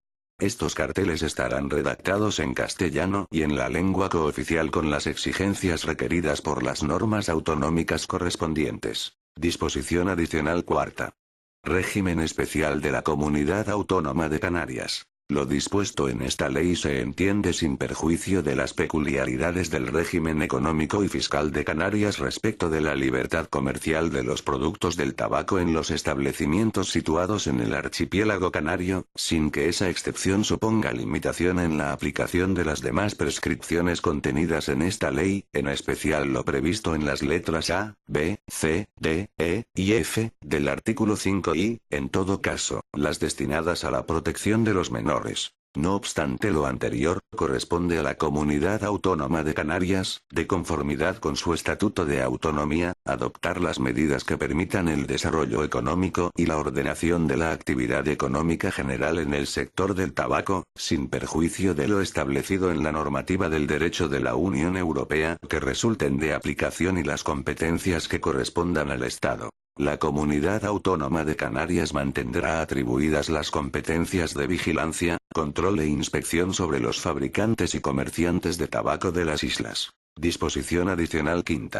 Estos carteles estarán redactados en castellano y en la lengua cooficial con las exigencias requeridas por las normas autonómicas correspondientes. Disposición adicional cuarta. Régimen especial de la Comunidad Autónoma de Canarias. Lo dispuesto en esta ley se entiende sin perjuicio de las peculiaridades del régimen económico y fiscal de Canarias respecto de la libertad comercial de los productos del tabaco en los establecimientos situados en el archipiélago canario, sin que esa excepción suponga limitación en la aplicación de las demás prescripciones contenidas en esta ley, en especial lo previsto en las letras A, B, C, D, E y F del artículo 5 y, en todo caso, las destinadas a la protección de los menores. No obstante lo anterior, corresponde a la Comunidad Autónoma de Canarias, de conformidad con su Estatuto de Autonomía, adoptar las medidas que permitan el desarrollo económico y la ordenación de la actividad económica general en el sector del tabaco, sin perjuicio de lo establecido en la normativa del derecho de la Unión Europea que resulten de aplicación y las competencias que correspondan al Estado. La Comunidad Autónoma de Canarias mantendrá atribuidas las competencias de vigilancia, control e inspección sobre los fabricantes y comerciantes de tabaco de las islas. Disposición adicional quinta.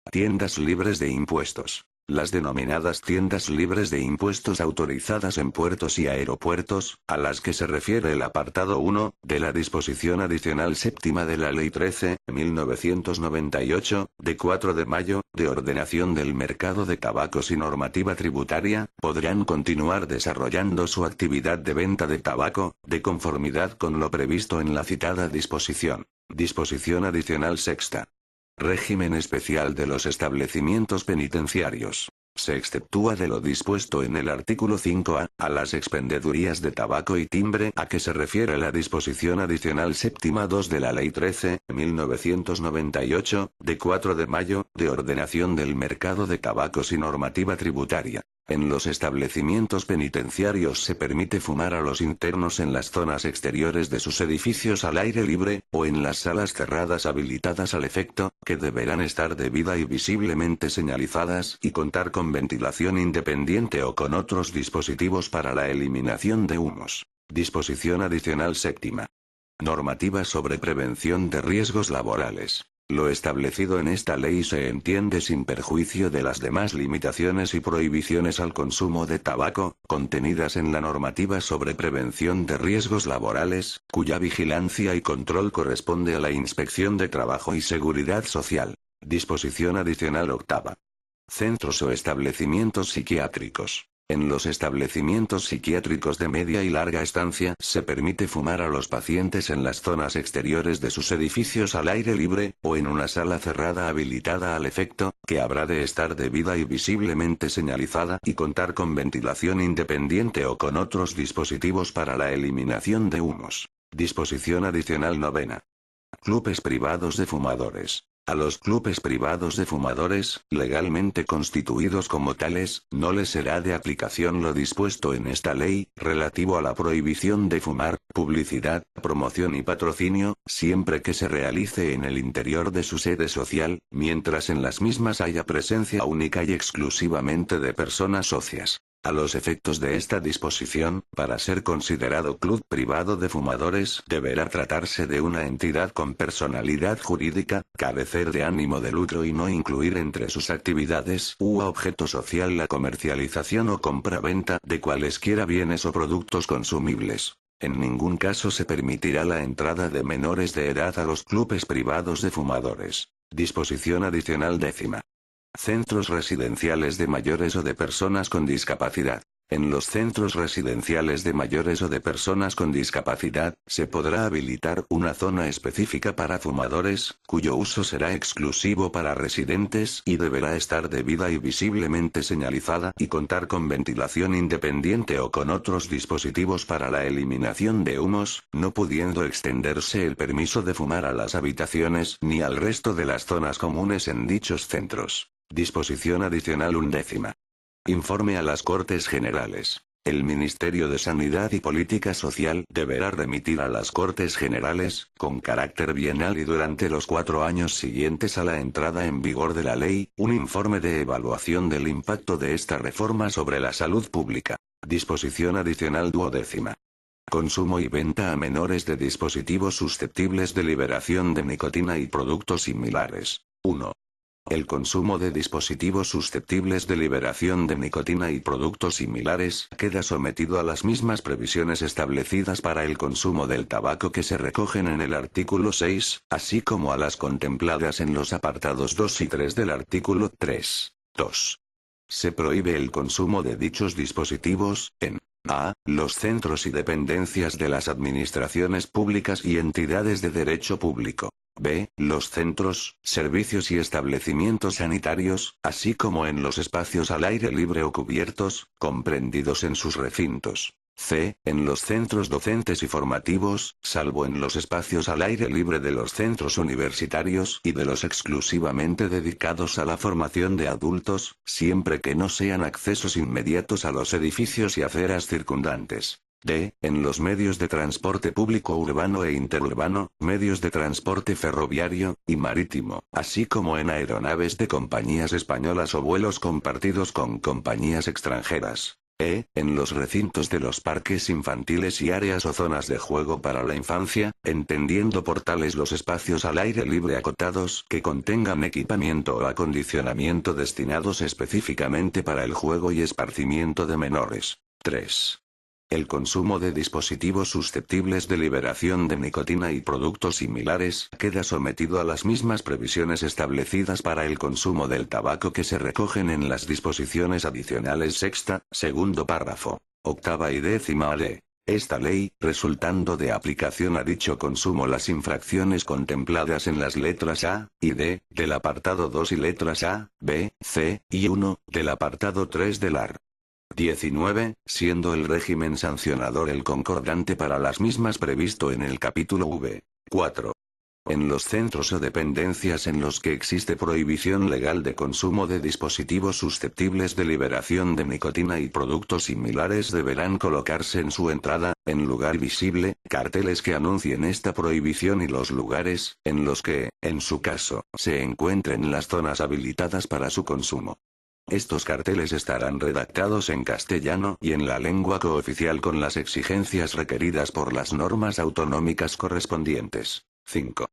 Tiendas libres de impuestos. Las denominadas tiendas libres de impuestos autorizadas en puertos y aeropuertos, a las que se refiere el apartado 1, de la disposición adicional séptima de la Ley 13.1998, de 4 de mayo, de ordenación del mercado de tabacos y normativa tributaria, podrán continuar desarrollando su actividad de venta de tabaco, de conformidad con lo previsto en la citada disposición. Disposición adicional sexta. Régimen especial de los establecimientos penitenciarios. Se exceptúa de lo dispuesto en el artículo 5A, a las expendedurías de tabaco y timbre a que se refiere la disposición adicional séptima 2 de la Ley 13.1998, de 4 de mayo, de ordenación del mercado de tabacos y normativa tributaria. En los establecimientos penitenciarios se permite fumar a los internos en las zonas exteriores de sus edificios al aire libre, o en las salas cerradas habilitadas al efecto, que deberán estar debida y visiblemente señalizadas y contar con ventilación independiente o con otros dispositivos para la eliminación de humos. Disposición adicional séptima. Normativa sobre prevención de riesgos laborales. Lo establecido en esta ley se entiende sin perjuicio de las demás limitaciones y prohibiciones al consumo de tabaco, contenidas en la normativa sobre prevención de riesgos laborales, cuya vigilancia y control corresponde a la Inspección de Trabajo y Seguridad Social. Disposición adicional octava. Centros o establecimientos psiquiátricos. En los establecimientos psiquiátricos de media y larga estancia se permite fumar a los pacientes en las zonas exteriores de sus edificios al aire libre, o en una sala cerrada habilitada al efecto, que habrá de estar debida y visiblemente señalizada y contar con ventilación independiente o con otros dispositivos para la eliminación de humos. Disposición adicional novena. Clubes privados de fumadores. A los clubes privados de fumadores, legalmente constituidos como tales, no les será de aplicación lo dispuesto en esta ley, relativo a la prohibición de fumar, publicidad, promoción y patrocinio, siempre que se realice en el interior de su sede social, mientras en las mismas haya presencia única y exclusivamente de personas socias. A los efectos de esta disposición, para ser considerado club privado de fumadores, deberá tratarse de una entidad con personalidad jurídica, carecer de ánimo de lucro y no incluir entre sus actividades u objeto social la comercialización o compra-venta de cualesquiera bienes o productos consumibles. En ningún caso se permitirá la entrada de menores de edad a los clubes privados de fumadores. Disposición adicional décima. Centros residenciales de mayores o de personas con discapacidad. En los centros residenciales de mayores o de personas con discapacidad, se podrá habilitar una zona específica para fumadores, cuyo uso será exclusivo para residentes y deberá estar debida y visiblemente señalizada y contar con ventilación independiente o con otros dispositivos para la eliminación de humos, no pudiendo extenderse el permiso de fumar a las habitaciones ni al resto de las zonas comunes en dichos centros. Disposición adicional undécima. Informe a las Cortes Generales. El Ministerio de Sanidad y Política Social deberá remitir a las Cortes Generales, con carácter bienal y durante los 4 años siguientes a la entrada en vigor de la ley, un informe de evaluación del impacto de esta reforma sobre la salud pública. Disposición adicional duodécima. Consumo y venta a menores de dispositivos susceptibles de liberación de nicotina y productos similares. 1. El consumo de dispositivos susceptibles de liberación de nicotina y productos similares queda sometido a las mismas previsiones establecidas para el consumo del tabaco que se recogen en el artículo 6, así como a las contempladas en los apartados 2 y 3 del artículo 3. 2. Se prohíbe el consumo de dichos dispositivos, en a. Los centros y dependencias de las administraciones públicas y entidades de derecho público. B. Los centros, servicios y establecimientos sanitarios, así como en los espacios al aire libre o cubiertos, comprendidos en sus recintos. C. En los centros docentes y formativos, salvo en los espacios al aire libre de los centros universitarios y de los exclusivamente dedicados a la formación de adultos, siempre que no sean accesos inmediatos a los edificios y aceras circundantes. D. En los medios de transporte público urbano e interurbano, medios de transporte ferroviario y marítimo, así como en aeronaves de compañías españolas o vuelos compartidos con compañías extranjeras. E. En los recintos de los parques infantiles y áreas o zonas de juego para la infancia, entendiendo por tales los espacios al aire libre acotados que contengan equipamiento o acondicionamiento destinados específicamente para el juego y esparcimiento de menores. 3. El consumo de dispositivos susceptibles de liberación de nicotina y productos similares queda sometido a las mismas previsiones establecidas para el consumo del tabaco que se recogen en las disposiciones adicionales sexta, segundo párrafo, octava y décima de esta ley, resultando de aplicación a dicho consumo las infracciones contempladas en las letras A y D del apartado 2 y letras A, B, C y 1 del apartado 3 del art. 19, siendo el régimen sancionador el concordante para las mismas previsto en el capítulo V. 4. En los centros o dependencias en los que existe prohibición legal de consumo de dispositivos susceptibles de liberación de nicotina y productos similares deberán colocarse en su entrada, en lugar visible, carteles que anuncien esta prohibición y los lugares, en los que, en su caso, se encuentren las zonas habilitadas para su consumo. Estos carteles estarán redactados en castellano y en la lengua cooficial con las exigencias requeridas por las normas autonómicas correspondientes. 5.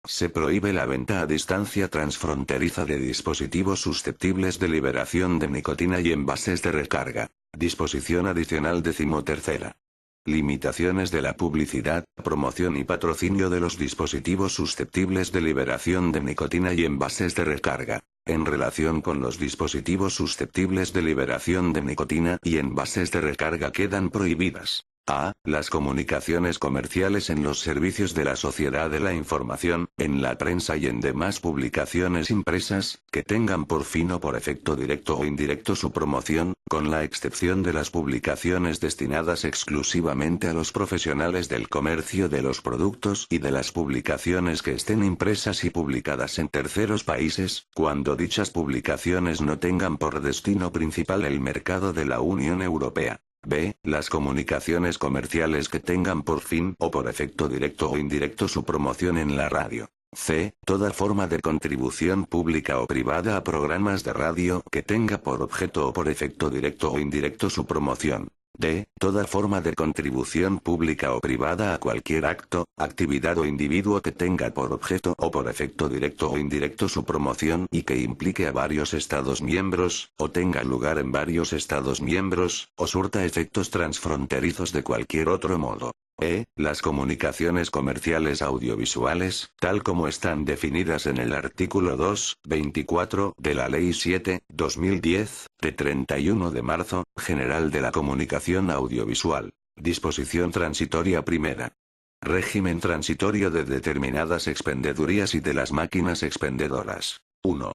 Se prohíbe la venta a distancia transfronteriza de dispositivos susceptibles de liberación de nicotina y envases de recarga. Disposición adicional 13ª. Limitaciones de la publicidad, promoción y patrocinio de los dispositivos susceptibles de liberación de nicotina y envases de recarga. En relación con los dispositivos susceptibles de liberación de nicotina y envases de recarga quedan prohibidas. A. Las comunicaciones comerciales en los servicios de la sociedad de la información, en la prensa y en demás publicaciones impresas, que tengan por fin o por efecto directo o indirecto su promoción, con la excepción de las publicaciones destinadas exclusivamente a los profesionales del comercio de los productos y de las publicaciones que estén impresas y publicadas en terceros países, cuando dichas publicaciones no tengan por destino principal el mercado de la Unión Europea. B. Las comunicaciones comerciales que tengan por fin o por efecto directo o indirecto su promoción en la radio. C. Toda forma de contribución pública o privada a programas de radio que tenga por objeto o por efecto directo o indirecto su promoción. D. Toda forma de contribución pública o privada a cualquier acto, actividad o individuo que tenga por objeto o por efecto directo o indirecto su promoción y que implique a varios Estados miembros, o tenga lugar en varios Estados miembros, o surta efectos transfronterizos de cualquier otro modo. E. Las comunicaciones comerciales audiovisuales, tal como están definidas en el artículo 2.24 de la Ley 7/2010, de 31 de marzo, General de la Comunicación Audiovisual. Disposición transitoria primera. Régimen transitorio de determinadas expendedurías y de las máquinas expendedoras. 1.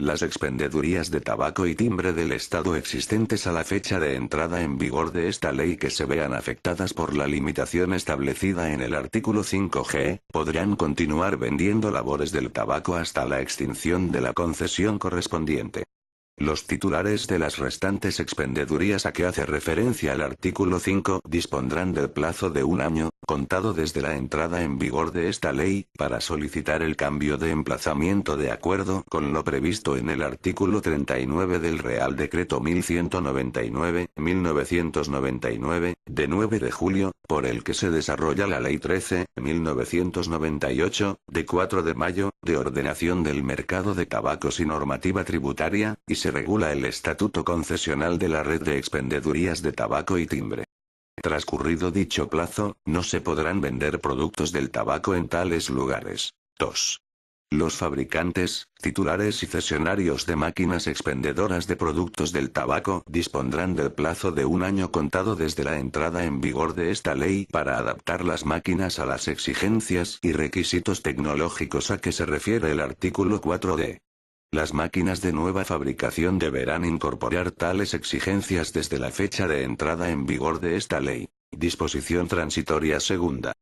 Las expendedurías de tabaco y timbre del Estado existentes a la fecha de entrada en vigor de esta ley que se vean afectadas por la limitación establecida en el artículo 5G, podrán continuar vendiendo labores del tabaco hasta la extinción de la concesión correspondiente. Los titulares de las restantes expendedurías a que hace referencia el artículo 5 dispondrán del plazo de 1 año, contado desde la entrada en vigor de esta ley, para solicitar el cambio de emplazamiento de acuerdo con lo previsto en el artículo 39 del Real Decreto 1199/1999, de 9 de julio, por el que se desarrolla la Ley 13/1998, de 4 de mayo, de ordenación del mercado de tabacos y normativa tributaria, y se regula el estatuto concesional de la red de expendedurías de tabaco y timbre. Transcurrido dicho plazo, no se podrán vender productos del tabaco en tales lugares. 2. Los fabricantes, titulares y cesionarios de máquinas expendedoras de productos del tabaco dispondrán del plazo de 1 año contado desde la entrada en vigor de esta ley para adaptar las máquinas a las exigencias y requisitos tecnológicos a que se refiere el artículo 4d. Las máquinas de nueva fabricación deberán incorporar tales exigencias desde la fecha de entrada en vigor de esta ley. Disposición transitoria segunda.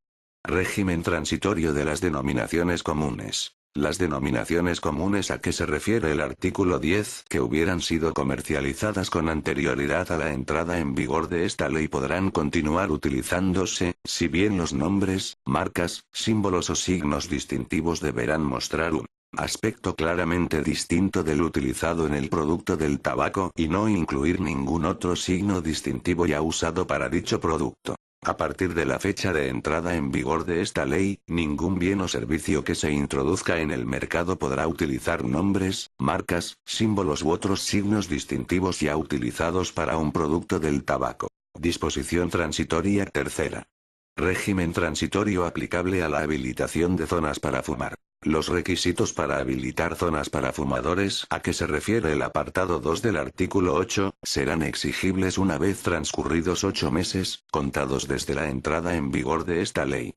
Régimen transitorio de las denominaciones comunes. Las denominaciones comunes a que se refiere el artículo 10 que hubieran sido comercializadas con anterioridad a la entrada en vigor de esta ley podrán continuar utilizándose, si bien los nombres, marcas, símbolos o signos distintivos deberán mostrar un aspecto claramente distinto del utilizado en el producto del tabaco y no incluir ningún otro signo distintivo ya usado para dicho producto. A partir de la fecha de entrada en vigor de esta ley, ningún bien o servicio que se introduzca en el mercado podrá utilizar nombres, marcas, símbolos u otros signos distintivos ya utilizados para un producto del tabaco. Disposición transitoria tercera. Régimen transitorio aplicable a la habilitación de zonas para fumar. Los requisitos para habilitar zonas para fumadores a que se refiere el apartado 2 del artículo 8, serán exigibles una vez transcurridos 8 meses, contados desde la entrada en vigor de esta ley.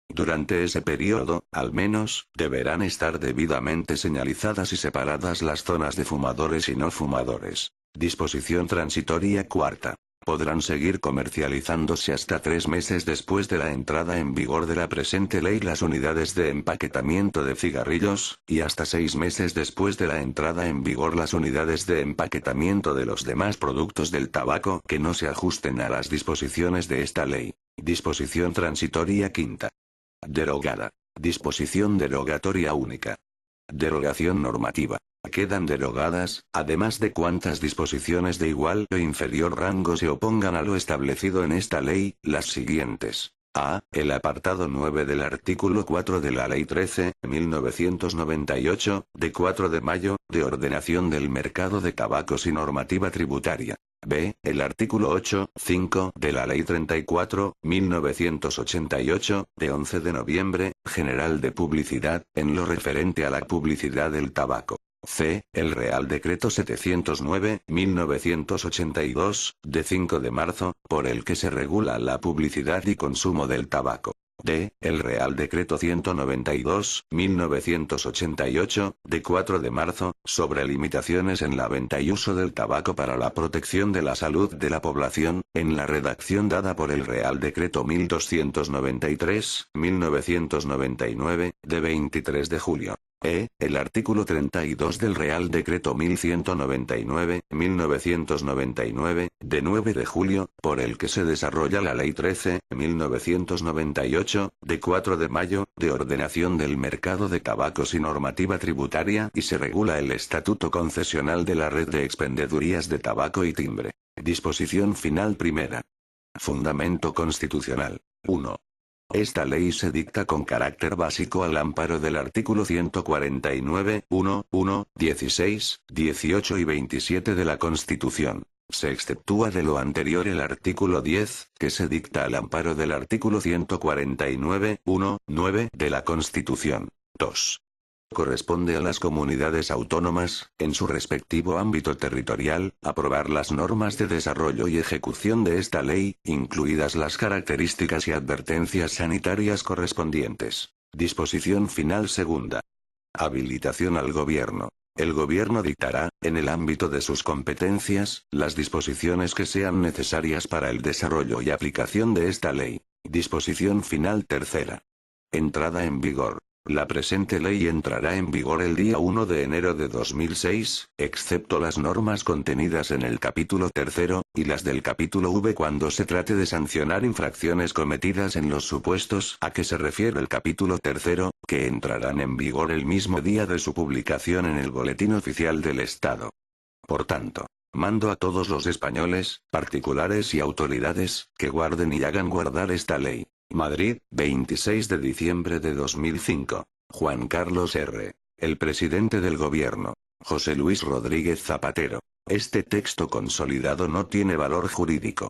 Durante ese periodo, al menos, deberán estar debidamente señalizadas y separadas las zonas de fumadores y no fumadores. Disposición transitoria cuarta. Podrán seguir comercializándose hasta 3 meses después de la entrada en vigor de la presente ley las unidades de empaquetamiento de cigarrillos, y hasta 6 meses después de la entrada en vigor las unidades de empaquetamiento de los demás productos del tabaco que no se ajusten a las disposiciones de esta ley. Disposición transitoria quinta. Derogada. Disposición derogatoria única. Derogación normativa. Quedan derogadas, además de cuantas disposiciones de igual o inferior rango se opongan a lo establecido en esta ley, las siguientes. A. El apartado 9 del artículo 4 de la Ley 13/1998, de 4 de mayo, de ordenación del mercado de tabacos y normativa tributaria. B. El artículo 8.5 de la Ley 34/1988, de 11 de noviembre, general de publicidad, en lo referente a la publicidad del tabaco. C. El Real Decreto 709/1982, de 5 de marzo, por el que se regula la publicidad y consumo del tabaco. D. El Real Decreto 192/1988, de 4 de marzo, sobre limitaciones en la venta y uso del tabaco para la protección de la salud de la población, en la redacción dada por el Real Decreto 1293/1999, de 23 de julio. E. El artículo 32 del Real Decreto 1199/1999, de 9 de julio, por el que se desarrolla la Ley 13/1998, de 4 de mayo, de ordenación del mercado de tabacos y normativa tributaria y se regula el estatuto concesional de la red de expendedurías de tabaco y timbre. Disposición final primera. Fundamento constitucional. 1. Esta ley se dicta con carácter básico al amparo del artículo 149, 1, 1, 16, 18 y 27 de la Constitución. Se exceptúa de lo anterior el artículo 10, que se dicta al amparo del artículo 149, 1, 9 de la Constitución. 2. Corresponde a las comunidades autónomas, en su respectivo ámbito territorial, aprobar las normas de desarrollo y ejecución de esta ley, incluidas las características y advertencias sanitarias correspondientes. Disposición final segunda. Habilitación al Gobierno. El Gobierno dictará, en el ámbito de sus competencias, las disposiciones que sean necesarias para el desarrollo y aplicación de esta ley. Disposición final tercera. Entrada en vigor. La presente ley entrará en vigor el día 1 de enero de 2006, excepto las normas contenidas en el capítulo tercero, y las del capítulo V cuando se trate de sancionar infracciones cometidas en los supuestos a que se refiere el capítulo tercero, que entrarán en vigor el mismo día de su publicación en el Boletín Oficial del Estado. Por tanto, mando a todos los españoles, particulares y autoridades, que guarden y hagan guardar esta ley. Madrid, 26 de diciembre de 2005. Juan Carlos R. El presidente del gobierno. José Luis Rodríguez Zapatero. Este texto consolidado no tiene valor jurídico.